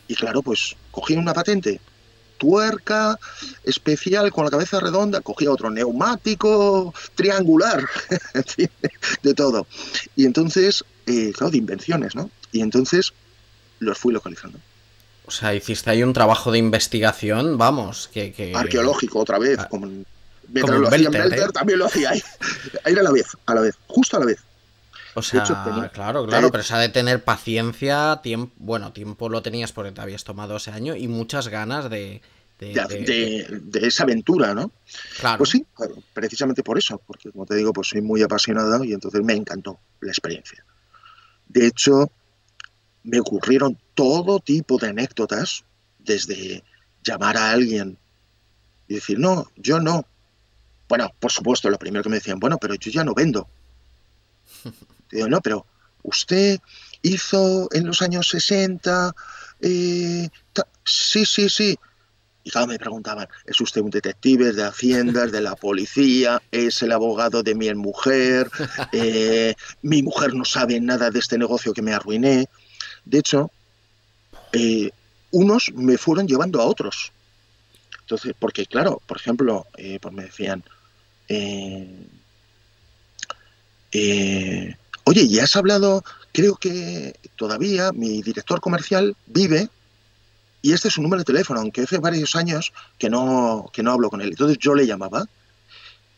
y claro, pues cogía una patente tuerca especial con la cabeza redonda, cogía otro neumático triangular, de todo. Y entonces, claro, de invenciones, ¿no? Y entonces los fui localizando. O sea, hiciste ahí un trabajo de investigación, vamos, que... Arqueológico otra vez, ah, como como mientras lo un hacía en belter, Belter, ¿eh? también lo hacía ahí. Ahí a la vez, justo a la vez. O De hecho, tenía, sea, claro, claro, de, pero se ha de tener paciencia, tiempo, bueno, tiempo lo tenías porque te habías tomado ese año y muchas ganas de esa aventura, ¿no? Pues Claro, sí, claro, precisamente por eso, porque como te digo, pues soy muy apasionado y entonces me encantó la experiencia. De hecho, me ocurrieron todo tipo de anécdotas, desde llamar a alguien y decir, no, yo no. Bueno, por supuesto, lo primero que me decían, bueno, pero yo ya no vendo. Digo, no, pero usted hizo en los años 60, sí, sí, sí. Y claro, me preguntaban, ¿es usted un detective de Haciendas, de la policía? ¿Es el abogado de mi mujer? Mi mujer no sabe nada de este negocio que me arruiné. De hecho, eh, unos me fueron llevando a otros. Entonces, porque claro, por ejemplo, pues me decían, eh, oye, ¿ya has hablado? Creo que todavía mi director comercial vive y este es su número de teléfono, aunque hace varios años que no hablo con él. Entonces yo le llamaba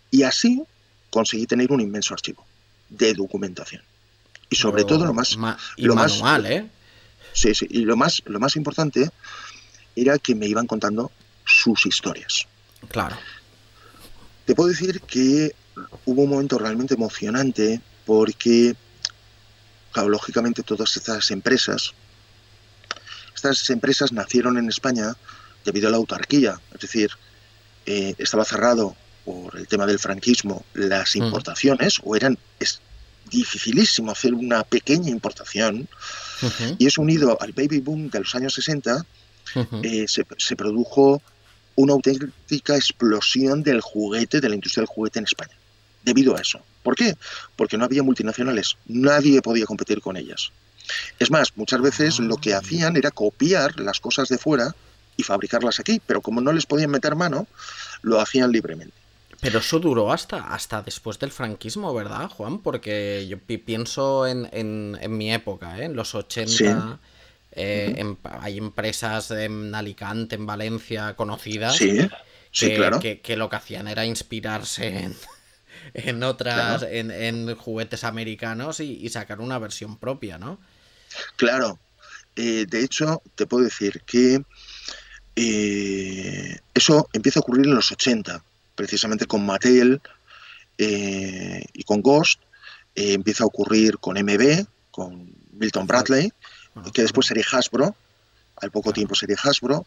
y así, conseguí tener un inmenso archivo de documentación. Y sobre todo Pero y lo más, manual, ¿eh? sí, sí, y lo más importante era que me iban contando sus historias. Claro. Te puedo decir que hubo un momento realmente emocionante porque, claro, lógicamente todas estas empresas nacieron en España debido a la autarquía, es decir, estaba cerrado por el tema del franquismo las Mm, importaciones, es dificilísimo hacer una pequeña importación, ujú, y eso unido al baby boom de los años 60, ujú. se produjo una auténtica explosión del juguete, de la industria del juguete en España, debido a eso. ¿Por qué? Porque no había multinacionales, nadie podía competir con ellas. Es más, muchas veces lo Ah, que hacían era copiar las cosas de fuera y fabricarlas aquí, pero como no les podían meter mano, lo hacían libremente. pero eso duró hasta después del franquismo, ¿verdad, Juan? Porque yo pienso en mi época, ¿eh? En los Sí, 80, ujú, hay empresas en Alicante, en Valencia, conocidas, sí, sí, claro, que lo que hacían era inspirarse en otras, claro, en juguetes americanos y sacar una versión propia, ¿no? claro. De hecho, te puedo decir que eso empieza a ocurrir en los 80, precisamente con Mattel y con Ghost. Empieza a ocurrir con MB, con Milton Fal- Bradley, bueno, que después claro, sería Hasbro, al poco claro. tiempo sería Hasbro.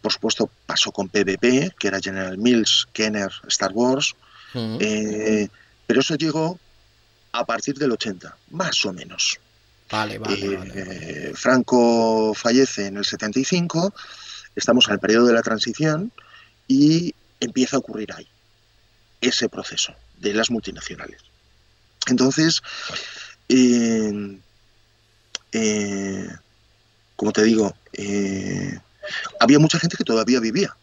Por supuesto, pasó con PBP, que era General Mills, Kenner, Star Wars. Mm, eh, pero eso llegó a partir del 80, más o menos. vale, vale, vale, vale. Franco fallece en el 75, estamos en el periodo de la transición y empieza a ocurrir ahí ese proceso de las multinacionales. Entonces, eh, eh, como te digo, había mucha gente que todavía vivía,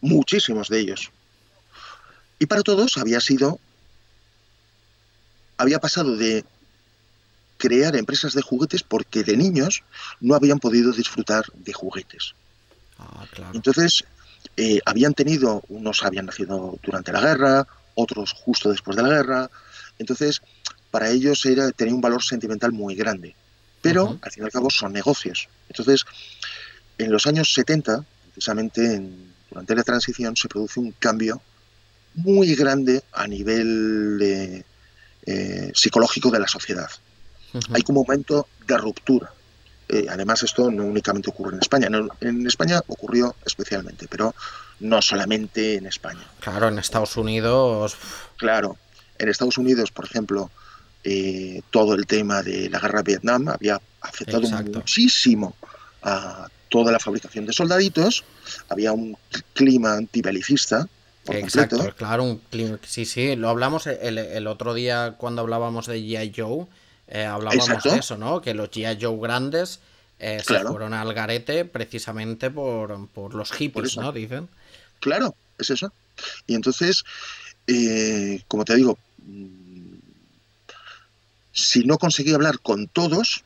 muchísimos de ellos. Y para todos había pasado de crear empresas de juguetes porque de niños no habían podido disfrutar de juguetes. Ah, claro. Entonces, unos habían nacido durante la guerra, otros justo después de la guerra. Entonces, para ellos tenía un valor sentimental muy grande. Pero, Ujú. al fin y al cabo, son negocios. Entonces, en los años 70, precisamente durante la transición, se produce un cambio muy grande a nivel psicológico de la sociedad. Hay Ujú. como un momento de ruptura. Además, esto no únicamente ocurre en España. En España ocurrió especialmente, pero no solamente en España. Claro, en Estados Unidos. Claro, en Estados Unidos, por ejemplo, todo el tema de la guerra de Vietnam había afectado Exacto. muchísimo a toda la fabricación de soldaditos. Había un clima antibelicista por completo. Exacto, claro, sí, sí, lo hablamos el otro día cuando hablábamos de G.I. Joe, hablábamos de Exacto, eso, ¿no? Que los G.I. Joe grandes se claro, fueron al garete precisamente por los por hippies, eso. ¿no? Dicen. Claro, es eso. Y entonces, como te digo, si no conseguí hablar con todos,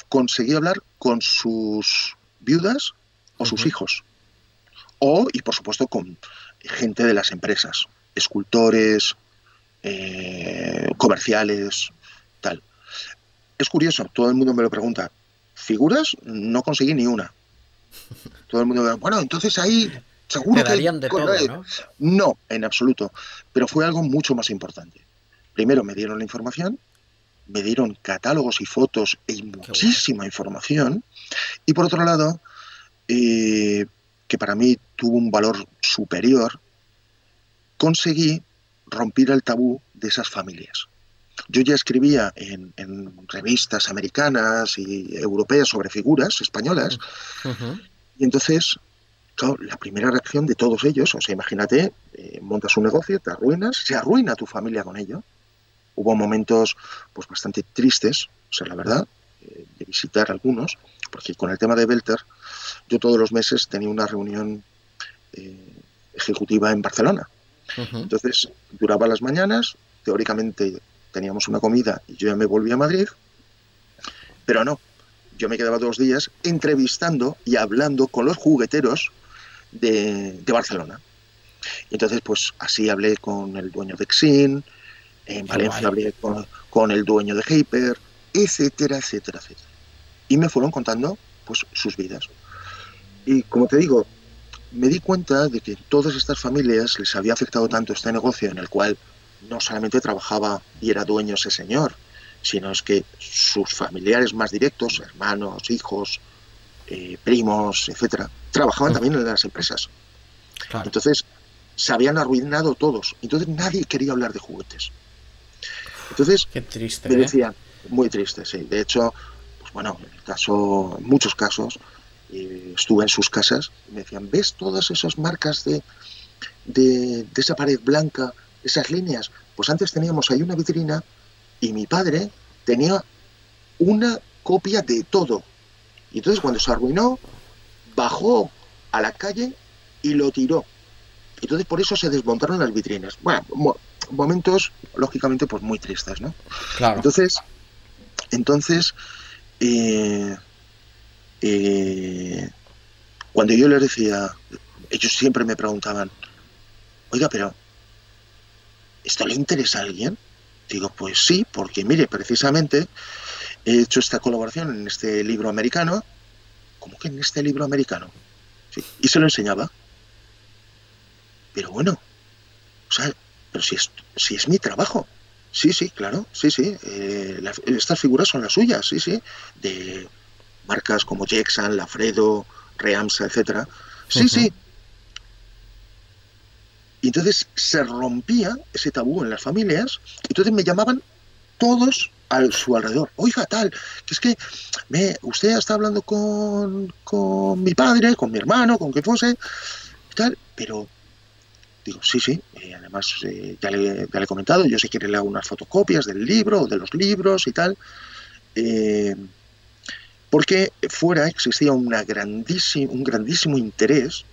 conseguí hablar con sus viudas o sus Ujú. hijos. Y por supuesto, con gente de las empresas, escultores, comerciales, tal. Es curioso, todo el mundo me lo pregunta. Figuras, no conseguí ni una. Todo el mundo me dice, bueno, entonces ahí Te seguro que... darían de todo, ¿no? No, en absoluto. Pero fue algo mucho más importante. Primero me dieron la información, me dieron catálogos y fotos y Qué guay. muchísima información. Y por otro lado, eh, que para mí tuvo un valor superior, conseguí romper el tabú de esas familias. Yo ya escribía en revistas americanas y europeas sobre figuras españolas, Ujú. y entonces, claro, la primera reacción de todos ellos, o sea, imagínate, montas un negocio, te arruinas, se arruina tu familia con ello. Hubo momentos pues bastante tristes, o sea, la verdad, de visitar algunos, porque con el tema de Belter, yo todos los meses tenía una reunión ejecutiva en Barcelona. Ujú. Entonces, duraba las mañanas, teóricamente teníamos una comida y yo ya me volví a Madrid, pero no, yo me quedaba 2 días entrevistando y hablando con los jugueteros de Barcelona. Y entonces, pues así hablé con el dueño de Xin, en Qué Valencia guay. hablé con el dueño de Hyper, etcétera, etcétera, etcétera. Y me fueron contando pues sus vidas. Y como te digo, me di cuenta de que todas estas familias les había afectado tanto este negocio en el cual no solamente trabajaba y era dueño ese señor, sino es que sus familiares más directos, hermanos, hijos, primos, etcétera, trabajaban Ujú. también en las empresas. Claro. Entonces, se habían arruinado todos. Entonces, nadie quería hablar de juguetes. Entonces, Qué triste, me ¿eh? decían, muy triste, sí. De hecho, pues bueno, en el caso, en muchos casos, estuve en sus casas y me decían, ¿ves todas esas marcas de esa pared blanca, esas líneas? Pues antes teníamos ahí una vitrina y mi padre tenía una copia de todo. Y entonces cuando se arruinó, bajó a la calle y lo tiró. Entonces por eso se desmontaron las vitrinas. Bueno, momentos, lógicamente, pues muy tristes, ¿no? Claro. Entonces, entonces eh, eh, cuando yo les decía, ellos siempre me preguntaban, oiga, pero ¿esto le interesa a alguien? Digo, pues sí, porque mire, precisamente he hecho esta colaboración en este libro americano. ¿Cómo que en este libro americano? Sí, y se lo enseñaba. Pero bueno, o sea, pero si es mi trabajo. Sí, sí, claro, sí, sí. Estas figuras son las suyas, sí, sí. De marcas como Jexan, Lafredo, Reamsa, etcétera. Sí, Ujú. sí. Y entonces se rompía ese tabú en las familias. Y entonces me llamaban todos a su alrededor. Oiga, tal, que es que usted está hablando con mi padre, con mi hermano, con quien fuese, tal, pero digo, sí, sí, además ya le he comentado, yo si quiere le hago unas fotocopias del libro o de los libros y tal, eh, porque fuera existía un grandísimo interés,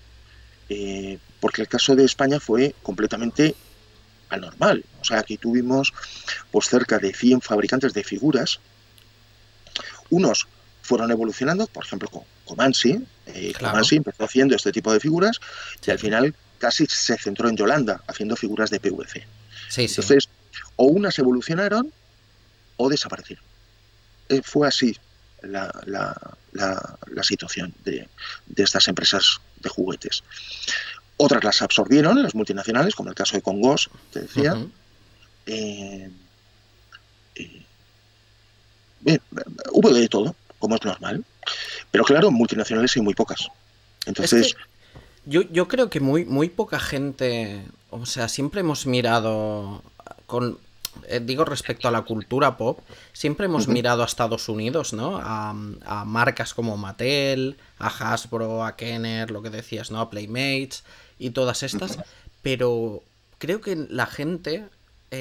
porque el caso de España fue completamente anormal. O sea, aquí tuvimos pues cerca de 100 fabricantes de figuras. Unos fueron evolucionando, por ejemplo, con Comansi. Claro. Comansi empezó haciendo este tipo de figuras y al Sí. final casi se centró en Yolanda, haciendo figuras de PVC. Sí, sí. Entonces, o unas evolucionaron o desaparecieron. Fue así la situación de estas empresas de juguetes. Otras las absorbieron, las multinacionales, como el caso de Congos, te decía. Ujú. Eh, eh, bien, hubo de todo, como es normal. Pero claro, multinacionales hay muy pocas. Es Entonces, que yo creo que muy poca gente, o sea, siempre hemos mirado con, digo respecto a la cultura pop, siempre hemos uh-huh, mirado a Estados Unidos, ¿no? A marcas como Mattel, a Hasbro, a Kenner, lo que decías, ¿no? A Playmates y todas estas, uh-huh, pero creo que la gente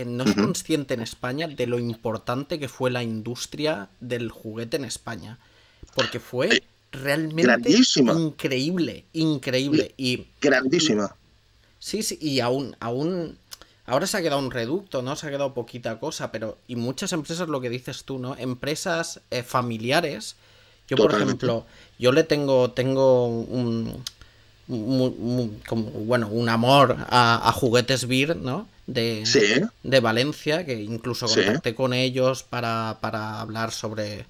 no es uh-huh. consciente en España de lo importante que fue la industria del juguete en España, porque fue realmente Grandísima, increíble, increíble. Y grandísima. sí, sí, y ahora se ha quedado un reducto, ¿no? Se ha quedado poquita cosa, pero, y muchas empresas, lo que dices tú, ¿no? Empresas familiares. Yo, por Totalmente. ejemplo, tengo como, bueno, un amor a Juguetes Beer, ¿no? Sí, De Valencia, que incluso sí. contacté con ellos para hablar sobre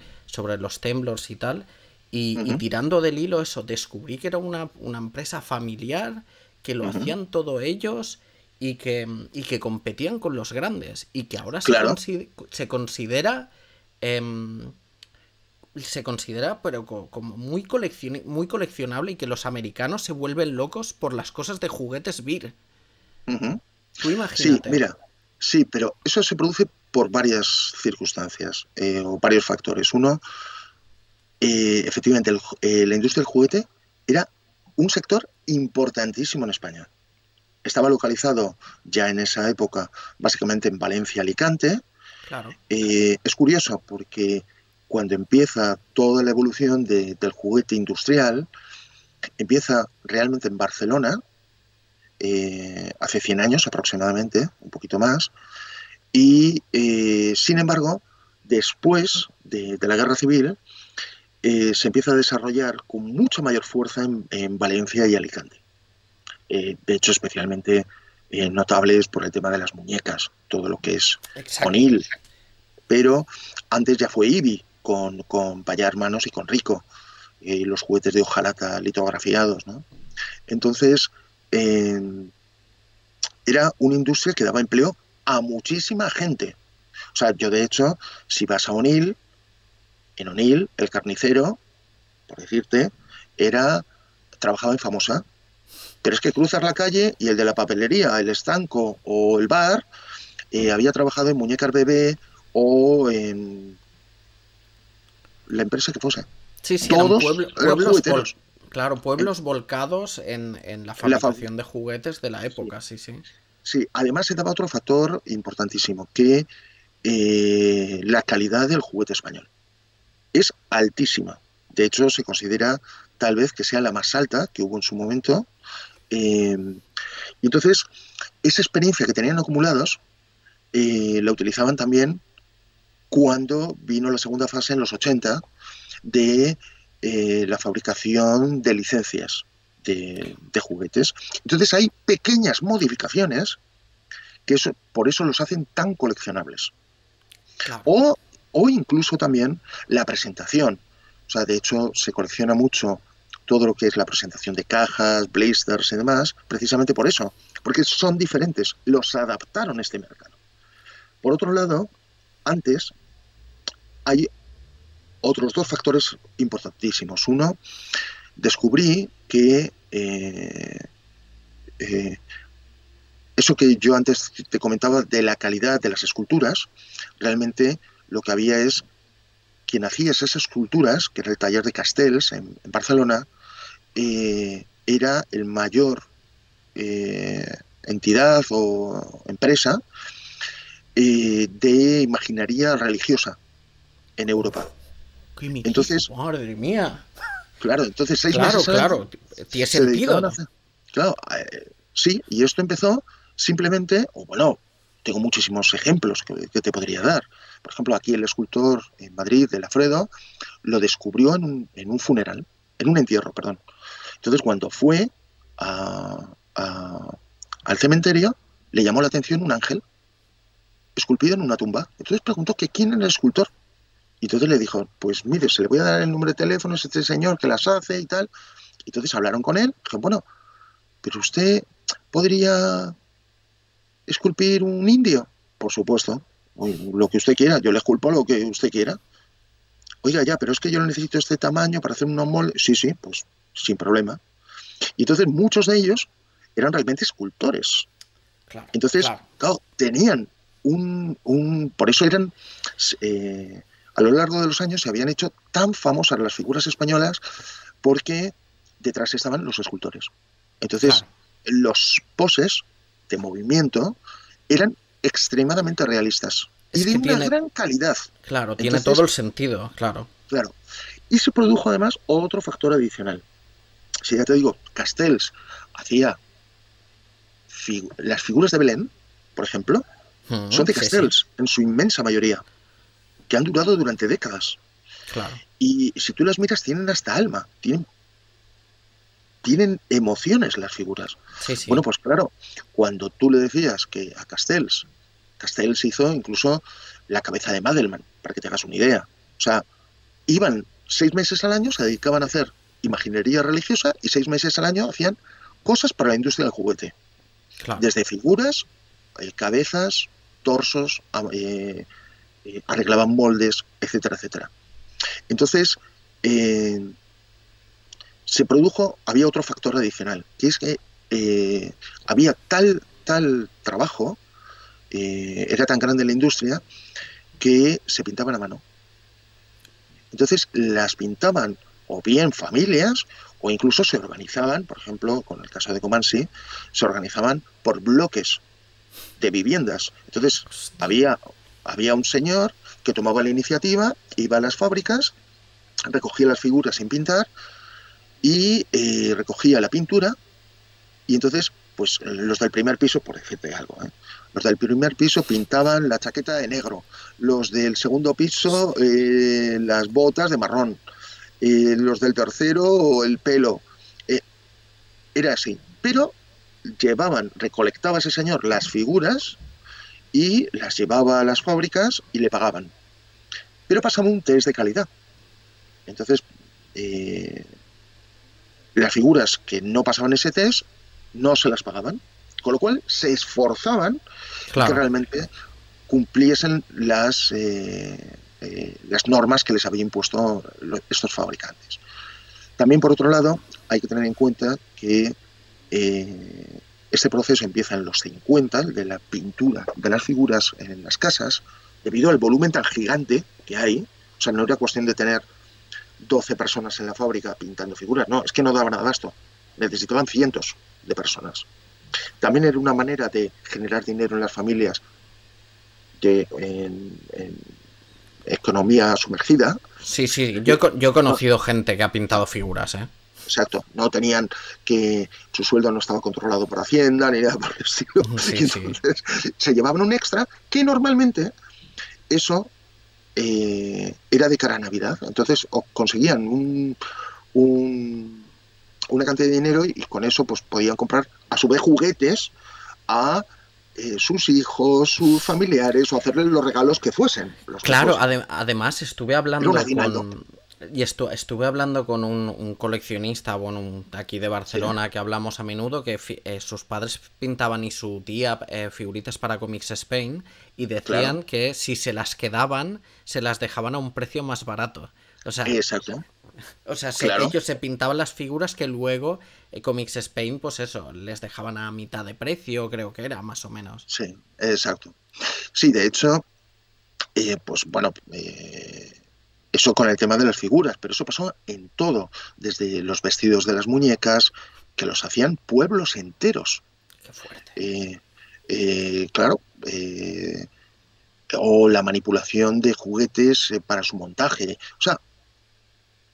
los temblors y tal. Y Uh-huh, tirando del hilo eso, descubrí que era una empresa familiar, que lo uh-huh. hacían todo ellos y que competían con los grandes. Y que ahora Claro, se considera... em, se considera pero como muy coleccionable y que los americanos se vuelven locos por las cosas de juguetes Beer. uh-huh. Tú Sí, imagínate. mira, sí, pero eso se produce por varias circunstancias o varios factores. Uno, efectivamente, la industria del juguete era un sector importantísimo en España. Estaba localizado ya en esa época básicamente en Valencia, Alicante. Claro. Es curioso porque cuando empieza toda la evolución del juguete industrial, empieza realmente en Barcelona, hace 100 años aproximadamente, un poquito más, y sin embargo, después de la Guerra Civil, se empieza a desarrollar con mucha mayor fuerza en Valencia y Alicante. De hecho, especialmente notables por el tema de las muñecas, todo lo que es Exacto. O'Neill. Pero antes ya fue Eevee con Paya Hermanos y con Rico, los juguetes de hojalata litografiados, ¿no? Entonces, eh, era una industria que daba empleo a muchísima gente. O sea, yo de hecho, si vas a O'Neill, en O'Neill, el carnicero, por decirte, trabajaba en Famosa. Pero es que cruzas la calle y el de la papelería, el estanco o el bar había trabajado en muñecas bebé o en la empresa que fuese. Sí, sí, eran Todos eran pueblos, jugueteros. claro, En, pueblos volcados en la en la fabricación de juguetes de la sí, época, sí, sí. sí, además se daba otro factor importantísimo, que la calidad del juguete español es altísima. De hecho, se considera tal vez que sea la más alta que hubo en su momento. Y entonces, esa experiencia que tenían acumulados la utilizaban también cuando vino la segunda fase en los 80 de la fabricación de licencias de juguetes. Entonces hay pequeñas modificaciones que por eso los hacen tan coleccionables. Claro. O incluso también la presentación. O sea, de hecho, se colecciona mucho todo lo que es la presentación de cajas, blasters y demás, precisamente por eso, porque son diferentes, los adaptaron a este mercado. Por otro lado, antes hay otros dos factores importantísimos. Uno, descubrí que eh, eso que yo antes te comentaba de la calidad de las esculturas, realmente lo que había es quien hacía esas esculturas, que era el taller de Castells en Barcelona, era el mayor entidad o empresa de imaginería religiosa en Europa. Uf, qué miquito, Entonces, madre mía. claro, entonces 6 meses Claro, al año claro, tiene se dedicaban a sentido. hacer. Claro, sí, y esto empezó simplemente, o bueno, tengo muchísimos ejemplos que te podría dar. Por ejemplo, aquí el escultor en Madrid, del Alfredo, lo descubrió en un funeral, en un entierro, perdón. Entonces, cuando fue a, al cementerio, le llamó la atención un ángel esculpido en una tumba. Entonces preguntó que quién era el escultor. Y entonces le dijo, pues mire, se le voy a dar el número de teléfono a este señor que las hace y tal. Y entonces hablaron con él. Dijeron, bueno, pero usted podría esculpir un indio. Por supuesto, lo que usted quiera. Yo le esculpo lo que usted quiera. Oiga, ya, pero es que yo lo necesito este tamaño para hacer unos moldes. Sí, sí, pues sin problema. Y entonces muchos de ellos eran realmente escultores. Claro, Entonces, claro. claro, tenían por eso eran, a lo largo de los años se habían hecho tan famosas las figuras españolas porque detrás estaban los escultores. Entonces, Claro. los poses de movimiento eran extremadamente realistas y Es de que una tiene, gran calidad. claro, tiene todo Entonces, el sentido, claro. claro, y se produjo además otro factor adicional. Si ya te digo, Castells hacía las figuras de Belén, por ejemplo, son de Sí, sí, Castells, en su inmensa mayoría, que han durado durante décadas. claro. Y si tú las miras, tienen hasta alma, tienen emociones las figuras. Sí, Bueno, sí. pues claro, cuando tú le decías que a Castells hizo incluso la cabeza de Madelman, para que te hagas una idea. O sea, iban 6 meses al año, se dedicaban a hacer imaginería religiosa y 6 meses al año hacían cosas para la industria del juguete. Claro. Desde figuras, cabezas, torsos, arreglaban moldes, etcétera, etcétera. Entonces, eh, había otro factor adicional, que es que había tal trabajo, era tan grande la industria, que se pintaban a mano. Entonces, las pintaban o bien familias, o incluso se organizaban, por ejemplo, con el caso de Comansi, se organizaban por bloques de viviendas. Entonces, Hostia. había un señor que tomaba la iniciativa, iba a las fábricas, recogía las figuras sin pintar y recogía la pintura y entonces, pues los del primer piso, por decirte algo, los del primer piso pintaban la chaqueta de negro, los del segundo piso Hostia. las botas de marrón, los del tercero el pelo. Era así. Pero recolectaba ese señor las figuras y las llevaba a las fábricas y le pagaban. Pero pasaba un test de calidad. Entonces, las figuras que no pasaban ese test no se las pagaban, con lo cual se esforzaban en que Claro. realmente cumpliesen las normas que les habían impuesto estos fabricantes. También, por otro lado, hay que tener en cuenta que este proceso empieza en los 50, el de la pintura de las figuras en las casas, debido al volumen tan gigante que hay. O sea, no era cuestión de tener 12 personas en la fábrica pintando figuras, no, es que no daban abasto, necesitaban cientos de personas. También era una manera de generar dinero en las familias en economía sumergida. Sí, sí, yo he No, conocido gente que ha pintado figuras, ¿eh? exacto, no tenían que su sueldo no estaba controlado por Hacienda ni nada por el estilo. Sí, Y sí. entonces se llevaban un extra que normalmente eso era de cara a Navidad. Entonces conseguían un, una cantidad de dinero y con eso pues podían comprar a su vez juguetes a sus hijos, sus familiares o hacerles los regalos que fuesen, los que Claro, fuesen. además estuve Era un hablando aguinaldo. con... Y estuve hablando con un coleccionista, bueno, aquí de Sí, Barcelona, que hablamos a menudo, que sus padres pintaban y su tía figuritas para Comics Spain, y claro, decían que si se las quedaban, se las dejaban a un precio más barato. O sea, exacto, claro, ellos se pintaban las figuras que luego Comics Spain, pues eso, les dejaban a mitad de precio, creo que era, más o menos. sí, exacto. Sí, de hecho, pues bueno, eso con el tema de las figuras, pero eso pasó en todo, desde los vestidos de las muñecas, que los hacían pueblos enteros. Qué fuerte. Eh, claro, o la manipulación de juguetes para su montaje. O sea,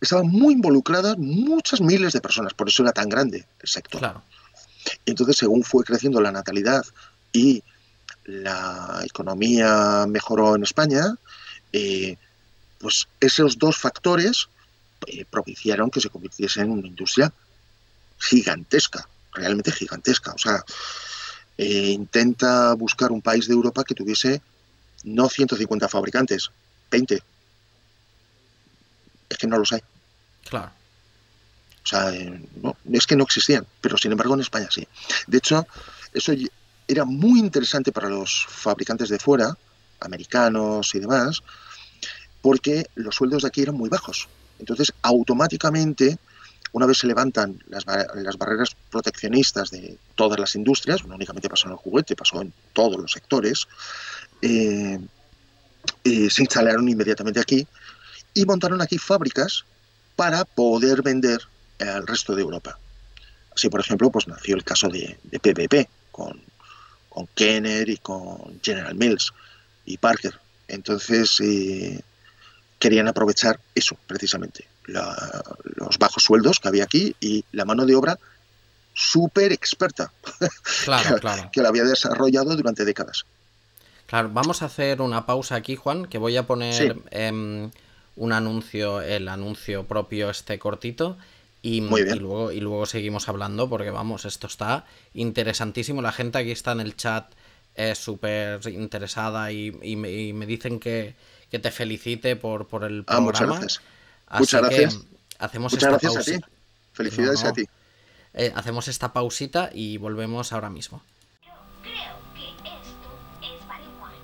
estaban muy involucradas muchas miles de personas, por eso era tan grande el sector. Claro. Entonces, según fue creciendo la natalidad y la economía mejoró en España, eh, pues esos dos factores propiciaron que se convirtiese en una industria gigantesca, realmente gigantesca. O sea, intenta buscar un país de Europa que tuviese no 150 fabricantes, 20. Es que no los hay. Claro. O sea, no, es que no existían, pero sin embargo en España sí. De hecho, eso era muy interesante para los fabricantes de fuera, americanos y demás, porque los sueldos de aquí eran muy bajos. Entonces, automáticamente, una vez se levantan las barreras proteccionistas de todas las industrias, no únicamente pasó en el juguete, pasó en todos los sectores, eh, se instalaron inmediatamente aquí y montaron aquí fábricas para poder vender al resto de Europa. Así, por ejemplo, pues nació el caso de PPP con Kenner y con General Mills y Parker. Entonces, querían aprovechar eso, precisamente, los bajos sueldos que había aquí y la mano de obra súper experta Claro, claro. que la había desarrollado durante décadas. Claro, vamos a hacer una pausa aquí, Juan, que voy a Sí, poner un anuncio, el anuncio propio este cortito, muy bien. y luego seguimos hablando, porque vamos, esto está interesantísimo. La gente aquí está en el chat súper interesada y me dicen que te felicite por el Ah, muchas programa. gracias. Muchas Así que gracias. hacemos Muchas esta gracias a ti. pausa. No, Felicidades a no. ti. Hacemos esta pausita y volvemos ahora mismo. Creo que esto es marihuana.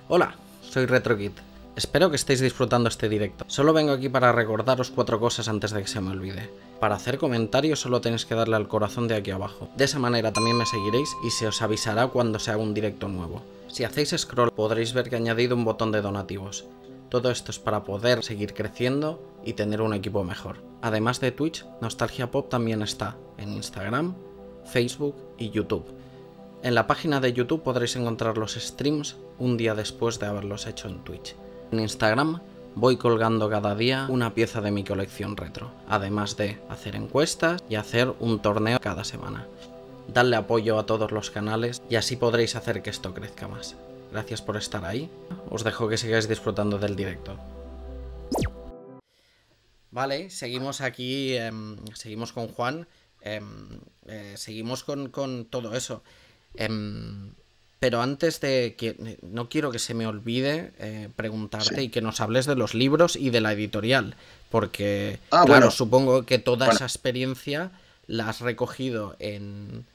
Hola, soy RetroKid. Espero que estéis disfrutando este directo. Solo vengo aquí para recordaros 4 cosas antes de que se me olvide. Para hacer comentarios solo tenéis que darle al corazón de aquí abajo. De esa manera también me seguiréis y se os avisará cuando se haga un directo nuevo. Si hacéis scroll podréis ver que he añadido un botón de donativos. Todo esto es para poder seguir creciendo y tener un equipo mejor. Además de Twitch, Nostalgia Pop también está en Instagram, Facebook y YouTube. En la página de YouTube podréis encontrar los streams un día después de haberlos hecho en Twitch. En Instagram voy colgando cada día una pieza de mi colección retro, además de hacer encuestas y hacer un torneo cada semana. Dadle apoyo a todos los canales y así podréis hacer que esto crezca más. Gracias por estar ahí, os dejo que sigáis disfrutando del directo. Vale, seguimos aquí, seguimos con Juan. seguimos con todo eso. Pero antes de que... No quiero que se me olvide preguntarte y que nos hables de los libros y de la editorial. Porque, claro, bueno. supongo que toda esa experiencia la has recogido en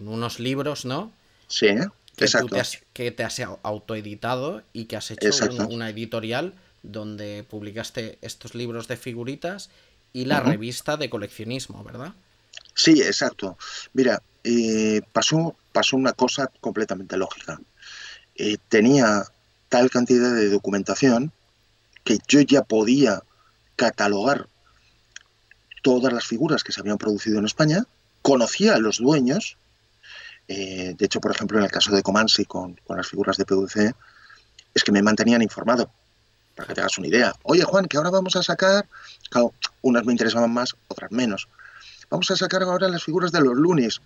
unos libros, ¿no? Sí, que exacto. Que te has autoeditado y que has hecho una editorial donde publicaste estos libros de figuritas y la revista de coleccionismo, ¿verdad? Sí, exacto. Mira, pasó una cosa completamente lógica. Tenía tal cantidad de documentación que yo ya podía catalogar todas las figuras que se habían producido en España, conocía a los dueños. De hecho, por ejemplo, en el caso de Comansi con las figuras de PVC, es que me mantenían informado, para que te hagas una idea. Oye, Juan, que ahora vamos a sacar, claro, unas me interesaban más, otras menos. Vamos a sacar ahora las figuras de los Lunis.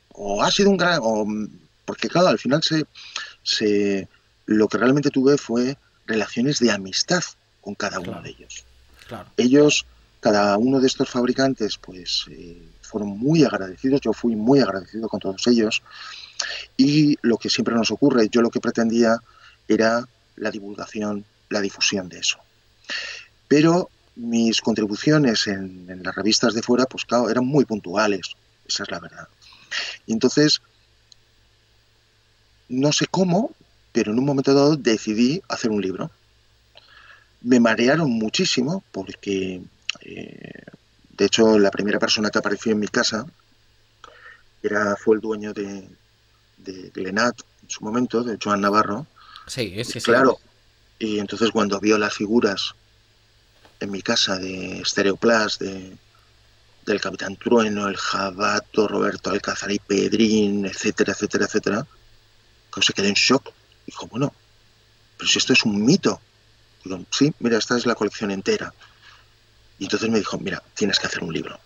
O ha sido un gran... porque claro, al final lo que realmente tuve fue relaciones de amistad con cada uno de ellos. Claro. Ellos, cada uno de estos fabricantes, pues fueron muy agradecidos. Yo fui muy agradecido con todos ellos. Y lo que siempre nos ocurre, yo lo que pretendía era la divulgación, la difusión de eso. Pero mis contribuciones en las revistas de fuera, pues claro, eran muy puntuales. Esa es la verdad. Y entonces, no sé cómo, pero en un momento dado decidí hacer un libro. Me marearon muchísimo porque, de hecho, la primera persona que apareció en mi casa fue el dueño de Glenat en su momento, de Joan Navarro. Sí. Claro, y entonces cuando vio las figuras en mi casa de Stereoplas, del Capitán Trueno, el Jabato, Roberto Alcázar y Pedrín, etcétera, etcétera, etcétera, que se quedó en shock. Dijo, bueno, pero si esto es un mito. Digo, sí, mira, esta es la colección entera. Y entonces me dijo, mira, tienes que hacer un libro.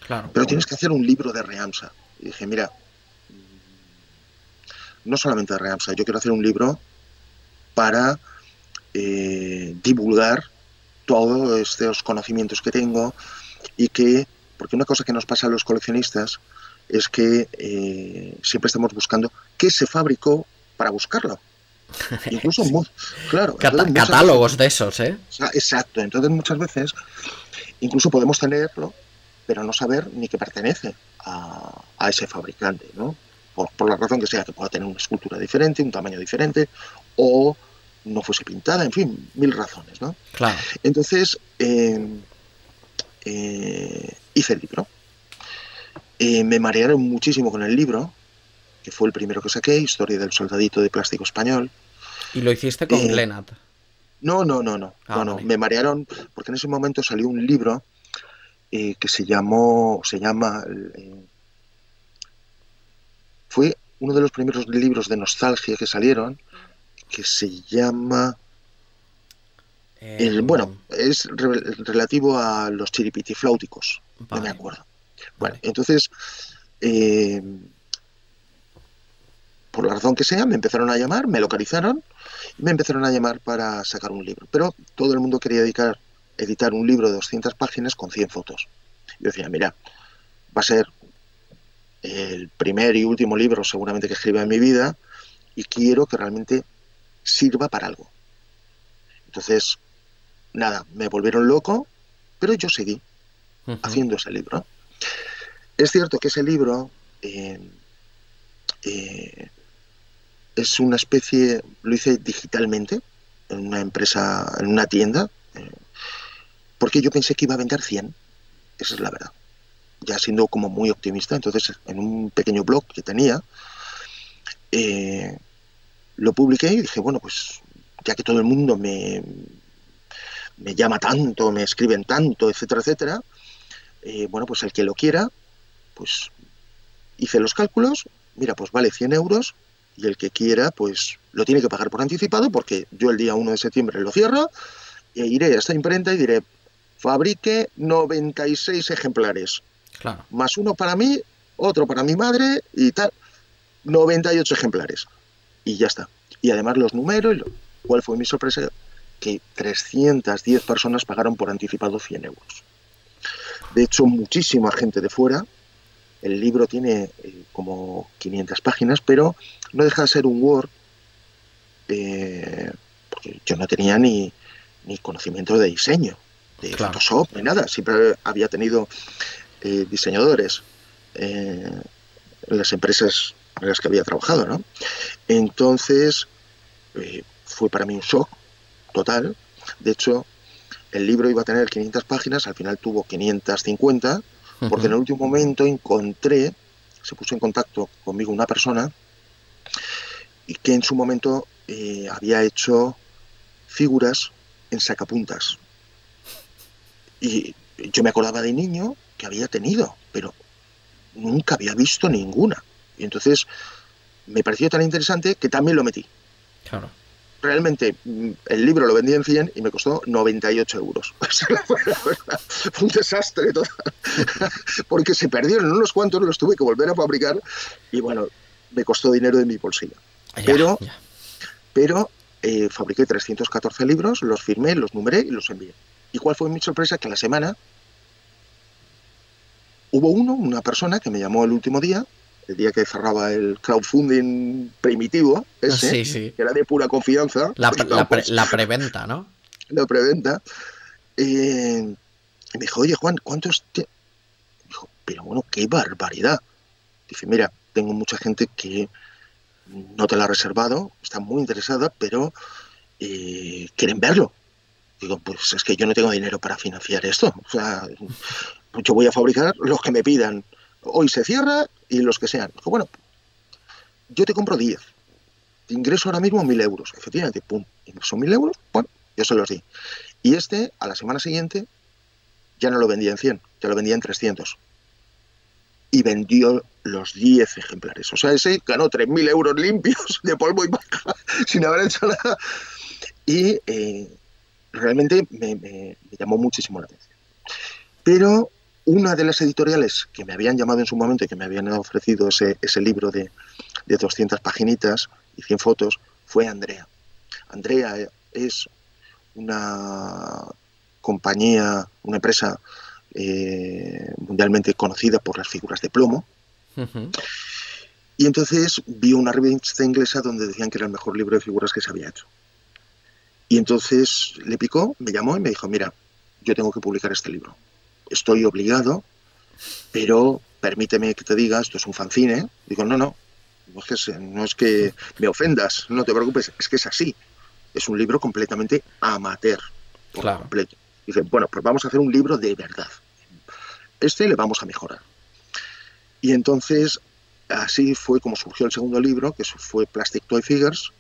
Claro. Pero tienes que hacer un libro de Reamsa. Y dije, mira, no solamente de Reamsa, yo quiero hacer un libro para divulgar todos estos conocimientos que tengo y que, porque una cosa que nos pasa a los coleccionistas es que siempre estamos buscando qué se fabricó para buscarlo. Incluso, claro. Catálogos de esos, ¿eh? Exacto. Entonces muchas veces incluso podemos tenerlo, pero no saber ni que pertenece a ese fabricante, ¿no? Por la razón que sea, que pueda tener una escultura diferente, un tamaño diferente, o no fuese pintada, en fin, mil razones, ¿no? Claro. Entonces, hice el libro. Me marearon muchísimo con el libro, que fue el primero que saqué, Historia del soldadito de plástico español. ¿Y lo hiciste con Glenat? No. Vale. Me marearon porque en ese momento salió un libro que fue uno de los primeros libros de nostalgia que salieron, que se llama... bueno, es relativo a los chiripitifláuticos, vale. No me acuerdo. Bueno, entonces, por la razón que sea, me empezaron a llamar, me localizaron y me empezaron a llamar para sacar un libro. Pero todo el mundo quería editar un libro de 200 páginas con 100 fotos. Yo decía, mira, va a ser el primer y último libro seguramente que escriba en mi vida y quiero que realmente sirva para algo. Entonces, nada, me volvieron loco, pero yo seguí haciendo ese libro. Es cierto que ese libro es una especie, lo hice digitalmente en una empresa, en una tienda, porque yo pensé que iba a vender 100, esa es la verdad, ya siendo como muy optimista. Entonces en un pequeño blog que tenía lo publiqué y dije, bueno, pues ya que todo el mundo me llama tanto, me escriben tanto, etcétera, etcétera, bueno, pues el que lo quiera, pues hice los cálculos, mira, pues vale 100 euros y el que quiera, pues lo tiene que pagar por anticipado porque yo el día 1 de septiembre lo cierro e iré a esta imprenta y diré, fabrique 96 ejemplares. Claro. Más uno para mí, otro para mi madre y tal, 98 ejemplares. Y ya está. Y además los números, ¿cuál fue mi sorpresa? Que 310 personas pagaron por anticipado 100 euros. De hecho, muchísima gente de fuera El libro tiene como 500 páginas, pero no deja de ser un Word, porque yo no tenía ni conocimiento de diseño, de Claro. Photoshop, ni nada. Siempre había tenido diseñadores en las empresas en las que había trabajado, ¿no? Entonces, fue para mí un shock total. De hecho, el libro iba a tener 500 páginas, al final tuvo 550, porque en el último momento se puso en contacto conmigo una persona y que en su momento había hecho figuras en sacapuntas. Y yo me acordaba de niño que había tenido, pero nunca había visto ninguna. Y entonces me pareció tan interesante que también lo metí. Claro. Realmente el libro lo vendí en 100 y me costó 98 euros. Fue un desastre total. Porque se perdieron unos cuantos, los tuve que volver a fabricar y bueno, me costó dinero de mi bolsillo. Ya. Pero fabriqué 314 libros, los firmé, los numeré y los envié. ¿Y cuál fue mi sorpresa? Que a la semana hubo una persona que me llamó el último día, el día que cerraba el crowdfunding primitivo, ese, Sí. que era de pura confianza. La preventa, ¿no? La preventa. Y me dijo, oye, Juan, ¿cuántos te...? Me dijo, pero bueno, qué barbaridad. Dice, mira, tengo mucha gente que no te la ha reservado, está muy interesada, pero quieren verlo. Digo, pues es que yo no tengo dinero para financiar esto. O sea, yo voy a fabricar los que me pidan. Hoy se cierra y los que sean. Digo, bueno, yo te compro 10. Te ingreso ahora mismo 1.000 euros. Efectivamente, pum, ingreso 1.000 euros, bueno, yo se los di. Y a la semana siguiente, ya no lo vendía en 100, ya lo vendía en 300. Y vendió los 10 ejemplares. O sea, ese ganó 3.000 euros limpios de polvo y paja, sin haber hecho nada. Y realmente me llamó muchísimo la atención. Pero una de las editoriales que me habían llamado en su momento y que me habían ofrecido ese libro de 200 paginitas y 100 fotos fue Andrea. Andrea es una compañía, una empresa mundialmente conocida por las figuras de plomo. Y entonces vi una revista inglesa donde decían que era el mejor libro de figuras que se había hecho. Y entonces le picó, me llamó y me dijo, mira, yo tengo que publicar este libro. Estoy obligado, pero permíteme que te diga, esto es un fanzine. Digo, no es que me ofendas, no te preocupes, es que es así. Es un libro completamente amateur, por completo. Dice, bueno, pues vamos a hacer un libro de verdad. Le vamos a mejorar. Y entonces, así fue como surgió el segundo libro, que fue Plastic Toy Figures,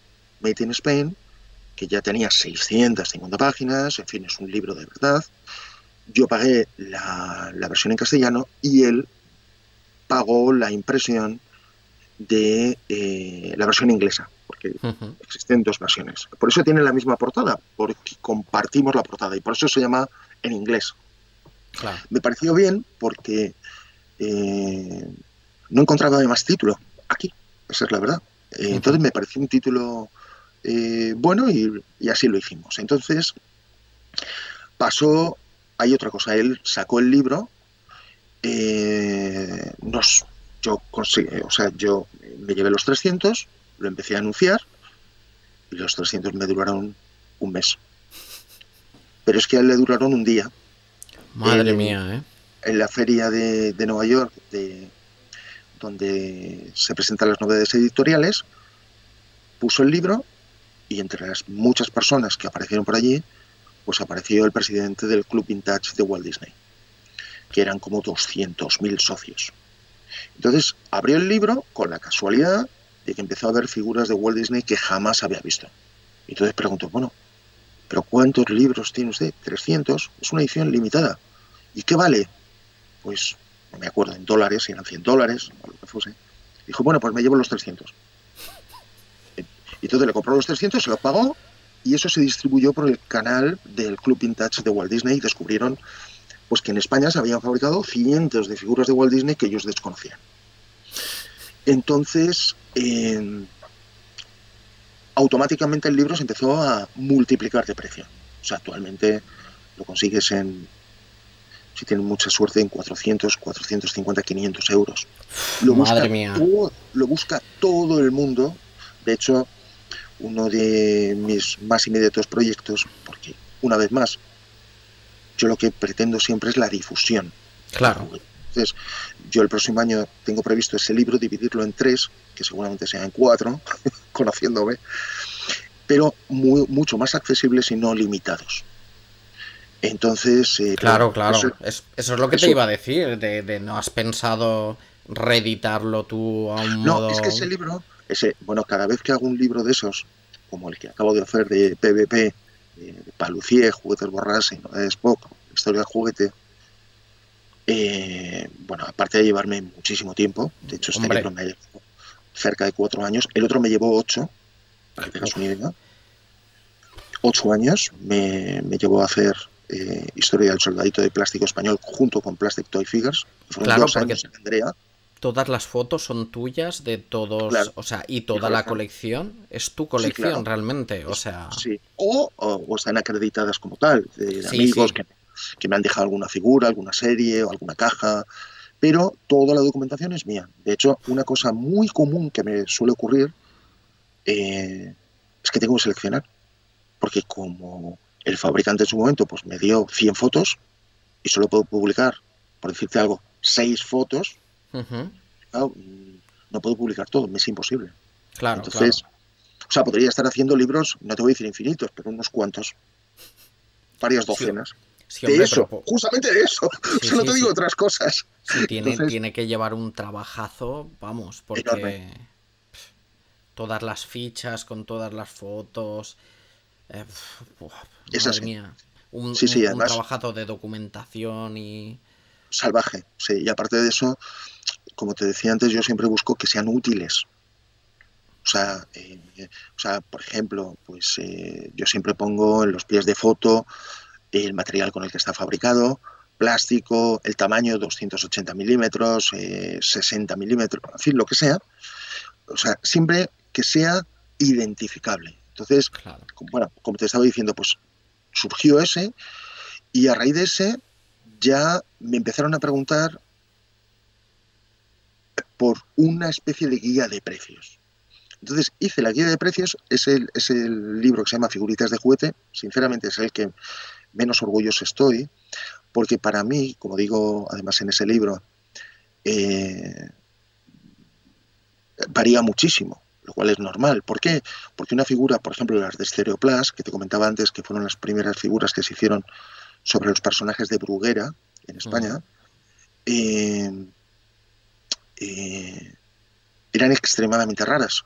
Made in Spain, que ya tenía 650 páginas, en fin, es un libro de verdad. Yo pagué la versión en castellano y él pagó la impresión de la versión inglesa, porque existen dos versiones. Por eso tienen la misma portada, porque compartimos la portada y por eso se llama en inglés. Claro. Me pareció bien porque no encontraba más título aquí, esa es la verdad. Entonces me pareció un título bueno y así lo hicimos. Entonces hay otra cosa, él sacó el libro, yo me llevé los 300, lo empecé a anunciar y los 300 me duraron un mes. Pero es que a él le duraron un día. Madre mía, ¿eh? En la feria de Nueva York, donde se presentan las novedades editoriales, puso el libro y entre las muchas personas que aparecieron por allí, pues apareció el presidente del Club Vintage de Walt Disney, que eran como 200.000 socios. Entonces abrió el libro con la casualidad de que empezó a ver figuras de Walt Disney que jamás había visto. Y entonces preguntó, bueno, ¿pero cuántos libros tiene usted? 300, es una edición limitada. ¿Y qué vale? Pues no me acuerdo, en dólares, si eran $100 o lo que fuese. Dijo, bueno, pues me llevo los 300. Y entonces le compró los 300, se los pagó y eso se distribuyó por el canal del Club Vintage de Walt Disney y descubrieron pues que en España se habían fabricado cientos de figuras de Walt Disney que ellos desconocían. Entonces, automáticamente el libro se empezó a multiplicar de precio. O sea, actualmente lo consigues en si tienen mucha suerte, en 400, 450, 500 euros. Madre mía. Lo busca todo el mundo. De hecho, uno de mis más inmediatos proyectos, porque una vez más, yo lo que pretendo siempre es la difusión. Claro. Entonces, yo el próximo año tengo previsto ese libro, dividirlo en 3, que seguramente sean 4, conociéndome, pero mucho más accesibles y no limitados. Entonces, claro. Eso es lo que te iba a decir, no has pensado reeditarlo tú a un modo... No, es que ese libro, bueno, cada vez que hago un libro de esos, como el que acabo de hacer de PvP, de Palucier, Juguetes Borrás y Novedades Pop, Historia del Juguete, bueno, aparte de llevarme muchísimo tiempo, de hecho este libro me llevó cerca de 4 años, el otro me llevó 8, para que tengas una idea. 8 años me llevó a hacer Historia del Soldadito de Plástico Español junto con Plastic Toy Figures. Fueron claro, 2 años en Andrea. Todas las fotos son tuyas de todos, claro. O sea, y toda la colección es tu colección, sí, claro. Realmente, o sea... Sí, o están acreditadas como tal, de sí, amigos sí. Que me han dejado alguna figura, alguna serie o alguna caja, pero toda la documentación es mía. De hecho, una cosa muy común que me suele ocurrir es que tengo que seleccionar, porque como el fabricante en su momento pues me dio 100 fotos y solo puedo publicar, por decirte algo, 6 fotos, claro, no puedo publicar todo, me es imposible. Claro, entonces, claro. O sea, podría estar haciendo libros, no te voy a decir infinitos, pero unos cuantos, varias docenas. Sí, hombre, de eso, justamente de eso. Sí, o sea, no te digo otras cosas. Sí, tiene que llevar un trabajazo, vamos, porque enorme. Todas las fichas con todas las fotos, madre mía, un además, trabajazo de documentación y... Salvaje, sí, y aparte de eso, como te decía antes, yo siempre busco que sean útiles. O sea, por ejemplo, pues yo siempre pongo en los pies de foto el material con el que está fabricado, plástico, el tamaño 280 milímetros, 60 milímetros, en fin, lo que sea. O sea, siempre que sea identificable. Entonces, claro. Bueno, como te estaba diciendo, pues surgió ese y a raíz de ese ya me empezaron a preguntar por una especie de guía de precios. Entonces hice la guía de precios, es el libro que se llama Figuritas de Juguete, sinceramente es el que menos orgulloso estoy, porque para mí, como digo además en ese libro, varía muchísimo, lo cual es normal. ¿Por qué? Porque una figura, por ejemplo, las de Stereoplast, que te comentaba antes, que fueron las primeras figuras que se hicieron sobre los personajes de Bruguera en España, eran extremadamente raras.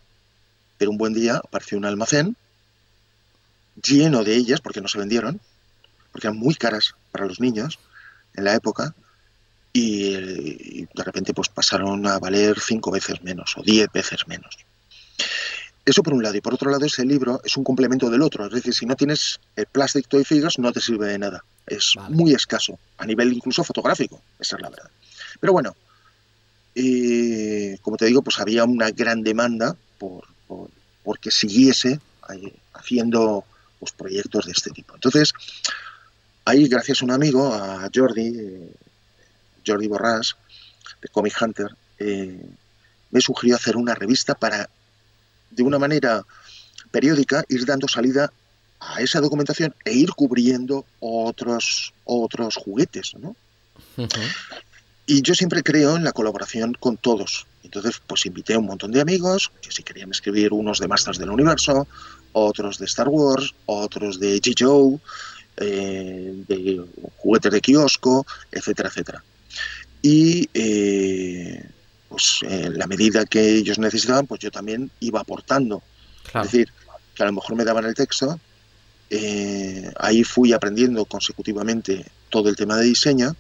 Pero un buen día apareció un almacén lleno de ellas, porque no se vendieron, porque eran muy caras para los niños en la época, y de repente pues pasaron a valer 5 veces menos o 10 veces menos. Eso por un lado, y por otro lado ese libro es un complemento del otro, es decir, si no tienes el Plastic Toy Figures no te sirve de nada, es muy escaso, a nivel incluso fotográfico, esa es la verdad. Pero bueno, como te digo, pues había una gran demanda porque siguiese haciendo pues, proyectos de este tipo. Entonces, ahí gracias a un amigo, a Jordi Borràs, de Comic Hunter, me sugirió hacer una revista para, de una manera periódica, ir dando salida a esa documentación e ir cubriendo otros juguetes, ¿no? Y yo siempre creo en la colaboración con todos. Entonces, pues invité a un montón de amigos que si querían escribir, unos de Masters del Universo, otros de Star Wars, otros de G. Joe, de juguetes de kiosco, etcétera, etcétera. Y pues en la medida que ellos necesitaban, pues yo también iba aportando. Claro. Es decir, que a lo mejor me daban el texto, ahí fui aprendiendo consecutivamente todo el tema de diseño.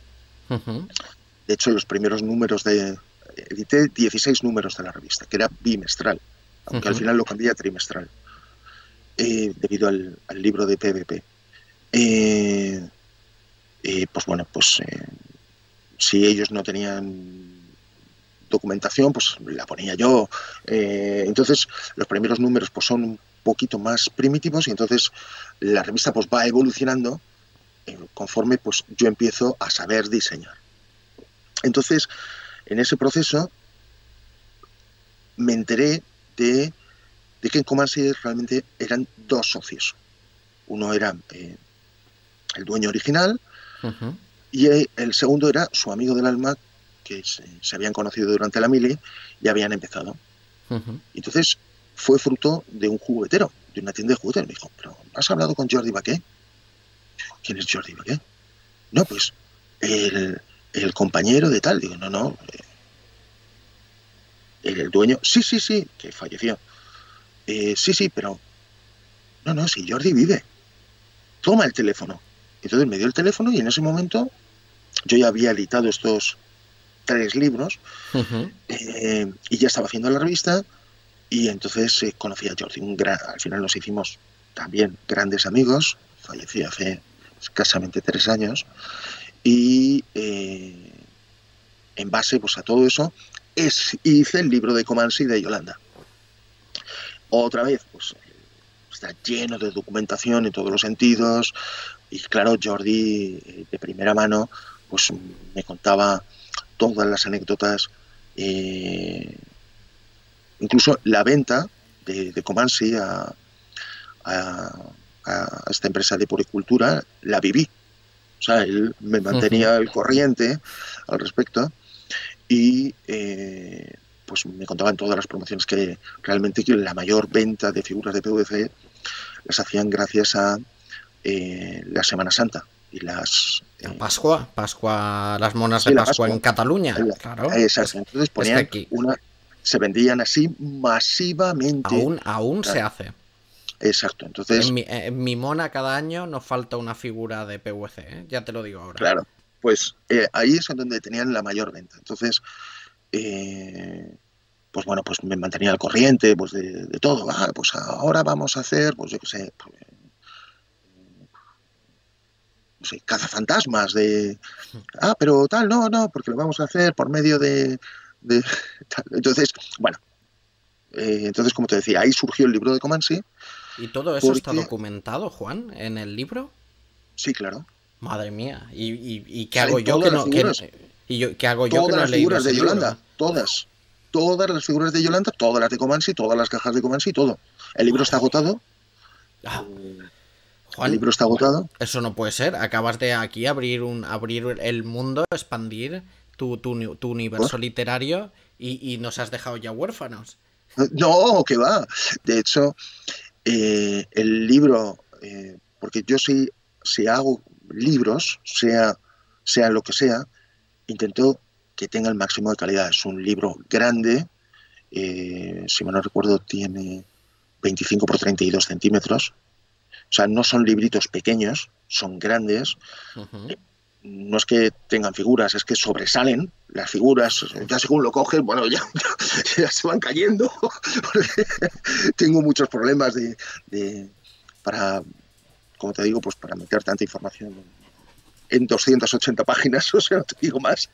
De hecho, los primeros números edité 16 números de la revista, que era bimestral, aunque al final lo cambié a trimestral, debido al libro de PvP. Pues bueno, pues si ellos no tenían documentación, pues la ponía yo. Entonces, los primeros números pues son un poquito más primitivos y entonces la revista pues va evolucionando conforme pues yo empiezo a saber diseñar. Entonces, en ese proceso me enteré de que en Comanche realmente eran dos socios. Uno era el dueño original y el segundo era su amigo del alma, que se habían conocido durante la mili y habían empezado. Entonces fue fruto de un juguetero, de una tienda de juguetes. Me dijo, ¿pero has hablado con Jordi Baqué? ¿Quién es Jordi Baqué? No, pues el compañero de tal. Digo, no, el dueño, sí, que falleció. Sí, pero no, si Jordi vive. Toma el teléfono. Entonces me dio el teléfono y en ese momento yo ya había editado estos 3 libros y ya estaba haciendo la revista y entonces conocí a Jordi. Al final nos hicimos también grandes amigos. Falleció hace escasamente 3 años y en base pues, a todo eso hice el libro de Comanche de Yolanda. Otra vez, pues está lleno de documentación en todos los sentidos y claro, Jordi de primera mano pues me contaba todas las anécdotas, incluso la venta de Comanche a esta empresa de puricultura la viví. O sea, él me mantenía al corriente al respecto y pues me contaban todas las promociones que realmente la mayor venta de figuras de PVC las hacían gracias a la Semana Santa y las... Pascua, las monas de Pascua en Cataluña, claro. Exacto, entonces ponían aquí se vendían así masivamente. Aún se hace. Exacto, entonces... En mi mona cada año nos falta una figura de PVC, ya te lo digo ahora. Claro, pues ahí es donde tenían la mayor venta. Entonces, pues bueno, pues me mantenía al corriente pues de todo. Pues ahora vamos a hacer, pues yo qué sé, no sé, cazafantasmas de... pero tal, no, porque lo vamos a hacer por medio de tal. Entonces, bueno, entonces como te decía, ahí surgió el libro de Comanche. ¿Y todo eso está documentado, Juan, en el libro? Sí, claro. Madre mía. ¿Y qué hago yo que no... ¿Qué hago yo que no he leído las figuras de Yolanda? Todas las figuras de Yolanda, todas las de Comanche, todas las cajas de Comanche, todo. El libro está agotado. Juan, el libro está agotado. Eso no puede ser. Acabas de aquí abrir el mundo, expandir tu universo literario y nos has dejado ya huérfanos. No, que va. De hecho, el libro, porque yo si hago libros, sea lo que sea, intento que tenga el máximo de calidad. Es un libro grande, si mal no recuerdo, tiene 25 por 32 centímetros. O sea, no son libritos pequeños, son grandes. No es que tengan figuras, es que sobresalen las figuras. Ya según lo coges, bueno, ya se van cayendo. Tengo muchos problemas para, como te digo, pues para meter tanta información en 280 páginas, o sea, no te digo más.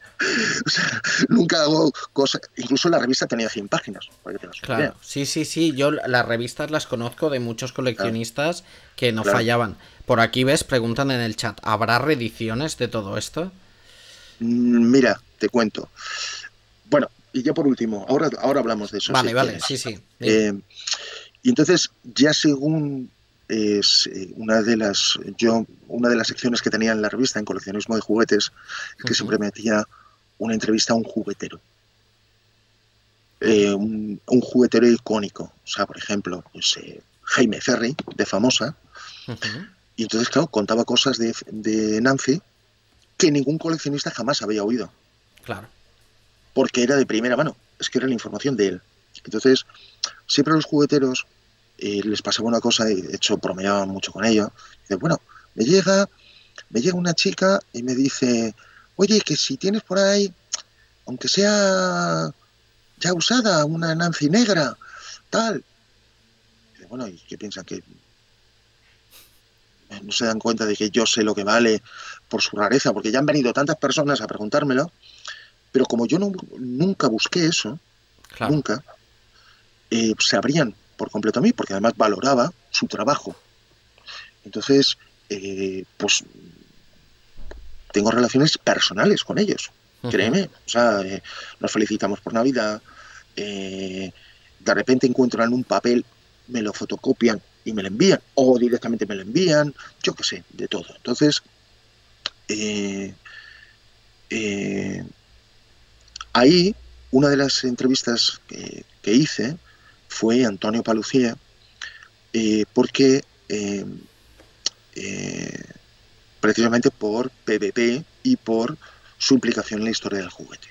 O sea, nunca hago cosas... Incluso la revista tenía 100 páginas. Para que te claro, sí, yo las revistas las conozco de muchos coleccionistas que no fallaban. Por aquí ves, preguntan en el chat, ¿habrá reediciones de todo esto? Mira, te cuento. Bueno, y ya por último, ahora hablamos de eso. Vale, sí. Y entonces, ya según... es una de las secciones que tenía en la revista en coleccionismo de juguetes es que siempre metía una entrevista a un juguetero, un juguetero icónico, o sea, por ejemplo, pues, Jaime Ferri de Famosa, y entonces claro, contaba cosas de Nancy que ningún coleccionista jamás había oído, claro, porque era de primera mano, es que era la información de él. Entonces siempre los jugueteros les pasaba una cosa, y de hecho bromeaban mucho con ello. Dice, bueno, me llega una chica y me dice, oye, que si tienes por ahí, aunque sea ya usada, una Nancy negra, tal. Dice, bueno, ¿y qué piensan? Que no se dan cuenta de que yo sé lo que vale por su rareza, porque ya han venido tantas personas a preguntármelo, pero como yo nunca busqué eso, nunca, se abrían por completo a mí, porque además valoraba su trabajo. Entonces, pues tengo relaciones personales con ellos, créeme. O sea, nos felicitamos por Navidad, de repente encuentran un papel, me lo fotocopian y me lo envían, o directamente me lo envían, yo qué sé, de todo. Entonces, eh, eh, ahí, una de las entrevistas que hice fue Antonio Palucía, porque eh, precisamente por PvP y por su implicación en la historia del juguete.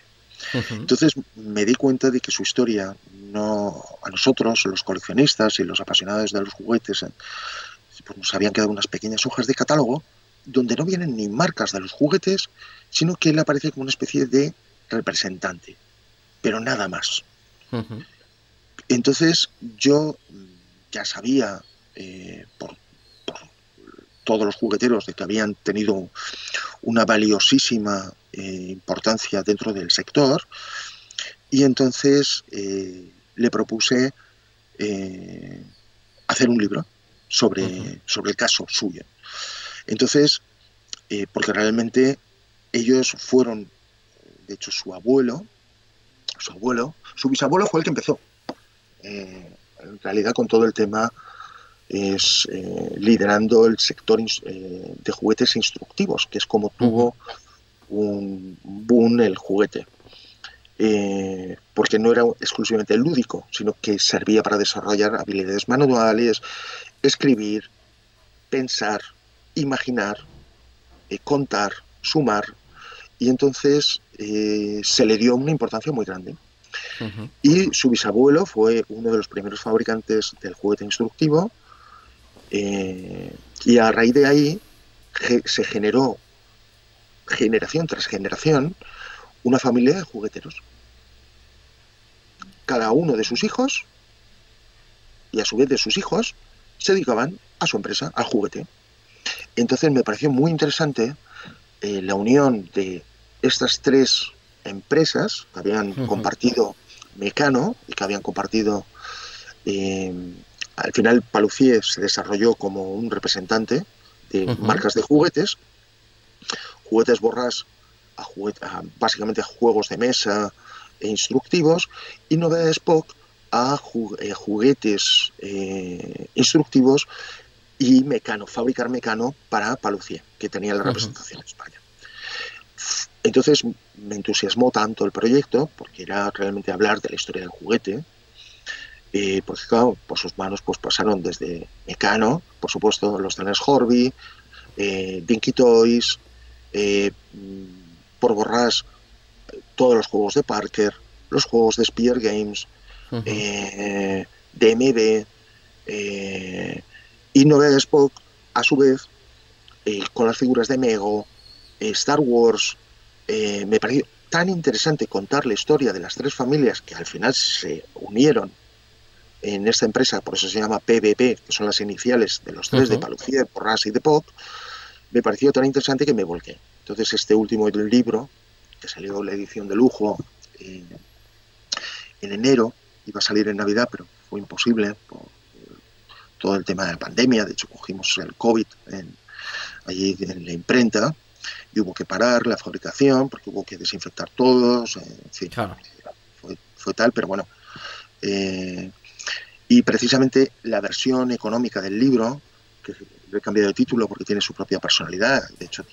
Entonces me di cuenta de que su historia, no, a nosotros, los coleccionistas y los apasionados de los juguetes, pues nos habían quedado unas pequeñas hojas de catálogo donde no vienen ni marcas de los juguetes, sino que él aparece como una especie de representante, pero nada más. Entonces yo ya sabía por todos los jugueteros de que habían tenido una valiosísima importancia dentro del sector, y entonces le propuse hacer un libro sobre el caso suyo. Entonces, porque realmente ellos fueron, de hecho su bisabuelo fue el que empezó, en realidad, con todo el tema, es liderando el sector de juguetes instructivos, que es como tuvo un boom el juguete, porque no era exclusivamente lúdico, sino que servía para desarrollar habilidades manuales, escribir, pensar, imaginar, contar, sumar, y entonces se le dio una importancia muy grande. Y su bisabuelo fue uno de los primeros fabricantes del juguete instructivo, y a raíz de ahí se generó, generación tras generación, una familia de jugueteros. Cada uno de sus hijos, y a su vez de sus hijos, se dedicaban a su empresa, al juguete. Entonces me pareció muy interesante la unión de estas tres empresas que habían compartido Mecano y que habían compartido... al final Palucía se desarrolló como un representante de marcas de juguetes Borrás básicamente a juegos de mesa e instructivos, y Novedades POC a juguetes instructivos y fabricar Mecano para Palucía, que tenía la representación en España. Entonces me entusiasmó tanto el proyecto, porque era realmente hablar de la historia del juguete, porque claro, por sus manos pues pasaron desde Mecano, por supuesto, los Teners Horby, Dinky Toys, por Borrás todos los juegos de Parker, los juegos de Spear Games, DMB, y Novedades POC, a su vez, con las figuras de Mego, Star Wars. Me pareció tan interesante contar la historia de las tres familias que al final se unieron en esta empresa, por eso se llama PvP, que son las iniciales de los tres, de Palucía, de Borrás y de POC. Me pareció tan interesante que me volqué. Entonces este último libro, que salió la edición de lujo en enero, iba a salir en Navidad, pero fue imposible por todo el tema de la pandemia. De hecho, cogimos el COVID allí en la imprenta y hubo que parar la fabricación porque hubo que desinfectar todos, en fin, claro. fue tal, pero bueno. Y precisamente la versión económica del libro, que lo he cambiado de título porque tiene su propia personalidad, de hecho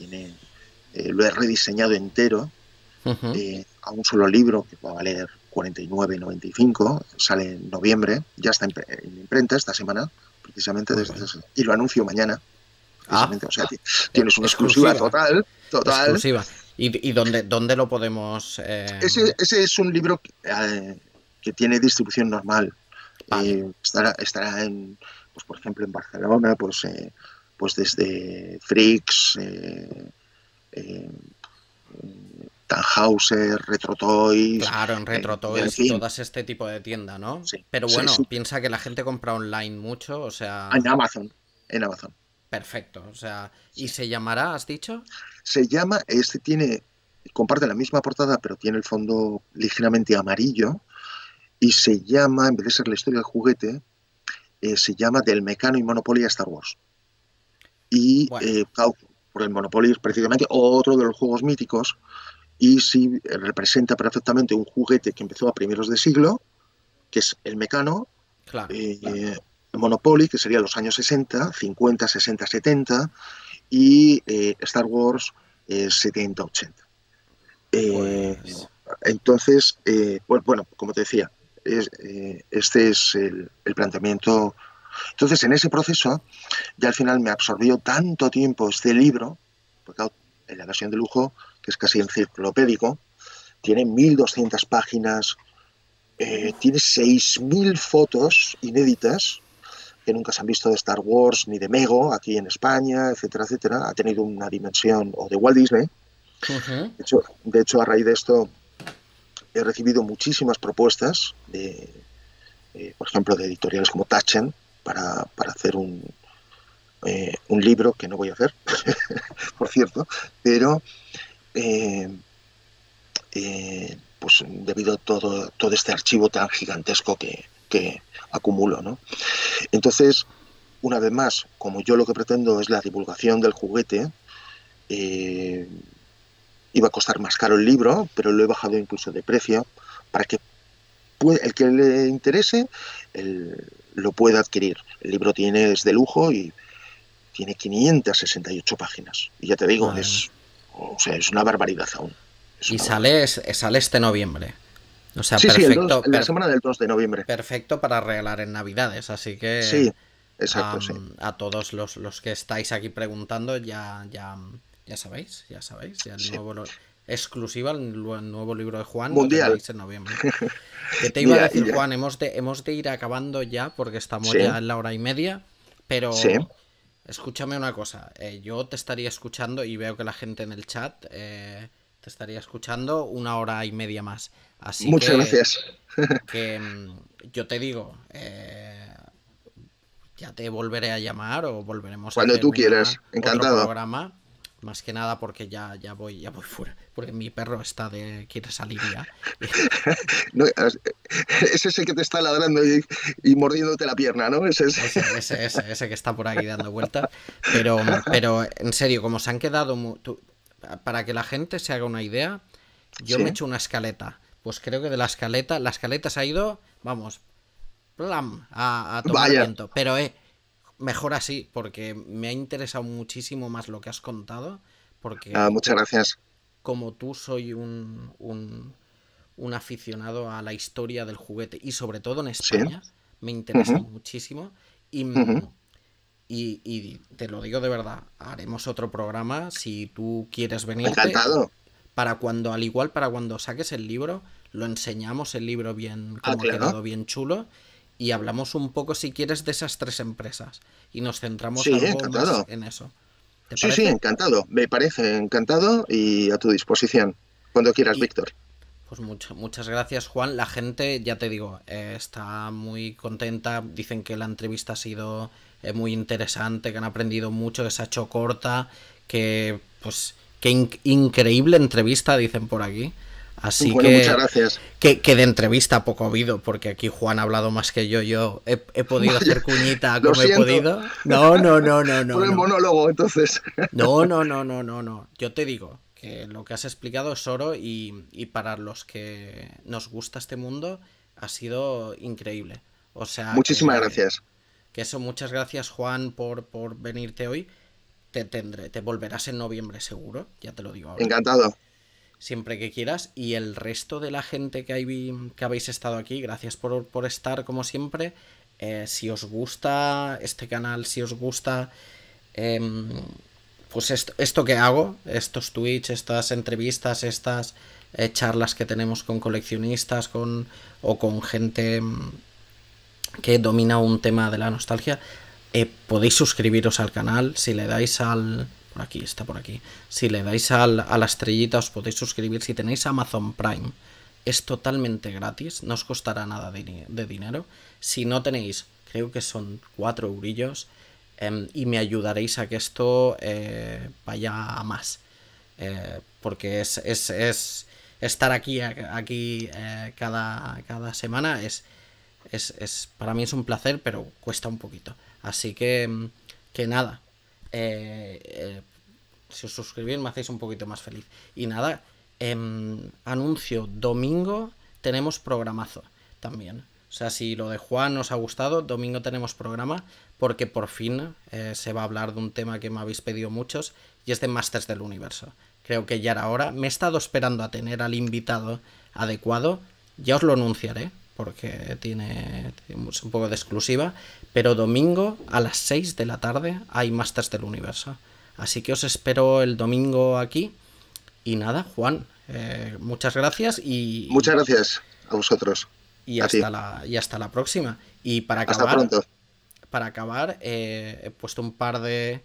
lo he rediseñado entero, a un solo libro que va a valer 49,95, sale en noviembre, ya está en imprenta esta semana, precisamente, y lo anuncio mañana, precisamente. O sea, tienes una exclusiva total. Exclusiva. ¿Y dónde lo podemos...? Ese es un libro que tiene distribución normal. Vale. Estará en, pues por ejemplo, en Barcelona, pues desde Freaks, Tannhauser, Retro Toys. Claro, en Retro Toys y todas este tipo de tienda, ¿no? Sí, pero bueno, sí. Piensa que la gente compra online mucho, o sea... En Amazon. Perfecto, o sea... ¿Y se llamará, has dicho? Se llama, comparte la misma portada, pero tiene el fondo ligeramente amarillo, y se llama, en vez de ser la historia del juguete, se llama Del Mecano y Monopoly a Star Wars. Y, bueno. porque el Monopoly es precisamente otro de los juegos míticos y sí representa perfectamente un juguete que empezó a primeros de siglo, que es el Mecano, Claro. Monopoly, que sería los años 60, 50, 60, 70, y Star Wars 70, 80. Pues... Entonces, pues, bueno, como te decía, este es el planteamiento. Entonces, en ese proceso, ya al final me absorbió tanto tiempo este libro, porque claro, en la versión de lujo, que es casi enciclopédico, tiene 1.200 páginas, tiene 6.000 fotos inéditas que nunca se han visto de Star Wars ni de Mego aquí en España, etcétera, etcétera. Ha tenido una dimensión, o de Walt Disney. Ujú. De hecho, a raíz de esto he recibido muchísimas propuestas, por ejemplo, de editoriales como Taschen, para hacer un libro que no voy a hacer, por cierto, pero eh, pues debido a todo este archivo tan gigantesco que acumulo, ¿no? Entonces, una vez más, como yo lo que pretendo es la divulgación del juguete, eh, iba a costar más caro el libro, pero lo he bajado incluso de precio para que el que le interese lo pueda adquirir. El libro es de lujo y tiene 568 páginas. Y ya te digo, Madre mía. o sea, es una barbaridad aún. Es Y una barbaridad. sale este noviembre. O sea, Sí, sí, perfecto, la semana del 2 de noviembre. perfecto para regalar en Navidades. Así que Sí, exacto, sí. a todos los que estáis aquí preguntando, ya sabéis, ya sabéis. Ya el Sí. nuevo exclusiva, el nuevo libro de Juan lo Mundial. tendréis en noviembre. ¿Qué te iba a Mira, decir, Juan? Hemos de ir acabando ya porque estamos sí, ya en la hora y media. sí, Pero escúchame una cosa. Yo te estaría escuchando y veo que la gente en el chat te estaría escuchando 1 hora y media más. Así muchas gracias. que yo te digo, ya te volveré a llamar o volveremos a Cuando hacer tú quieras, otro encantado. programa. Más que nada porque ya voy fuera. Porque mi perro quiere salir ya. No, es ese que te está ladrando y mordiéndote la pierna, ¿no? Ese es. Ese que está por aquí dando vueltas. Pero en serio, como se han quedado... para que la gente se haga una idea, yo Sí, me he hecho una escaleta. Pues creo que de la escaleta se ha ido, vamos, plam, a tomar vaya. viento. Pero mejor así, porque me ha interesado muchísimo más lo que has contado. Porque Muchas gracias. como tú soy un aficionado a la historia del juguete y sobre todo en Sí. España, me interesa Ujú, muchísimo y, ujú. y te lo digo de verdad, haremos otro programa si tú quieres venirte Encantado. para cuando, al igual para cuando saques el libro, lo enseñamos el libro bien, como ha Claro. quedado bien chulo y hablamos un poco si quieres de esas 3 empresas y nos centramos Sí, algo más encantado. en eso. ¿Te Sí, sí, parece? encantado. Me parece encantado y a tu disposición. Cuando quieras, Y, Víctor. Pues muchas gracias, Juan. La gente, ya te digo, está muy contenta. Dicen que la entrevista ha sido muy interesante, que han aprendido mucho, que se ha hecho corta, que pues que increíble entrevista, dicen por aquí. Así Bueno, muchas gracias. que de entrevista poco ha habido, porque aquí Juan ha hablado más que yo. Yo he podido Vaya, hacer cuñita lo como he siento podido. No, no, no, no, por no, el no. monólogo, entonces. No, no, no, no, no, no. Yo te digo que lo que has explicado es oro y para los que nos gusta este mundo ha sido increíble. O sea Muchísimas gracias. que eso, muchas gracias Juan por venirte hoy. Te volverás en noviembre seguro, ya te lo digo ahora. Encantado. Siempre que quieras. Y el resto de la gente que habéis estado aquí, gracias por estar como siempre. Si os gusta este canal, si os gusta pues esto que hago, estos tweets, estas entrevistas, estas charlas que tenemos con coleccionistas o con gente que domina un tema de la nostalgia, podéis suscribiros al canal si le dais al... Por aquí, está por aquí. Si le dais a la estrellita os podéis suscribir. Si tenéis Amazon Prime es totalmente gratis, no os costará nada de dinero. Si no tenéis, creo que son 4 eurillos. Y me ayudaréis a que esto vaya a más. Porque es estar aquí cada semana para mí es un placer, pero cuesta un poquito. Así que nada. Si os suscribís me hacéis un poquito más feliz. Y nada, anuncio, domingo tenemos programazo también. O sea, si lo de Juan os ha gustado, domingo tenemos programa, porque por fin se va a hablar de un tema que me habéis pedido muchos, y es de Masters del Universo. Creo que ya era hora. Me he estado esperando a tener al invitado adecuado. Ya os lo anunciaré, porque tiene un poco de exclusiva. Pero domingo a las 6 de la tarde hay Masters del Universo. Así que os espero el domingo aquí. Y nada, Juan, muchas gracias. Muchas gracias a vosotros. Y hasta la próxima. Y para Hasta pronto. Para acabar, he puesto un par de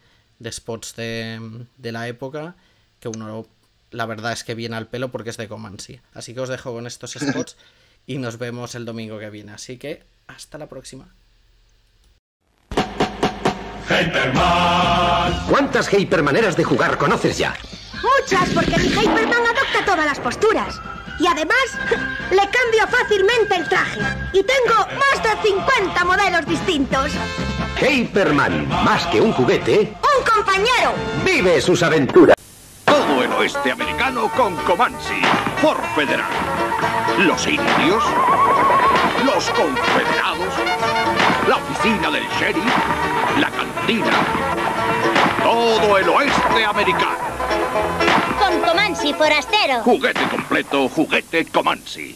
spots de la época, que uno, la verdad es que viene al pelo porque es de Comanche. Así que os dejo con estos spots y nos vemos el domingo que viene. Así que hasta la próxima. ¡Hyperman! ¿Cuántas Hypermaneras de jugar conoces ya? Muchas, porque mi Hyperman adopta todas las posturas. Y además, le cambio fácilmente el traje. Y tengo más de 50 modelos distintos. Hyperman, más que un juguete, ¡un compañero! vive sus aventuras. Todo el oeste americano con Comanche, por Federal. Los indios, los confederados, la oficina del sheriff, la cantina. Todo el oeste americano. Con Comanche, forastero. Juguete completo, juguete Comanche.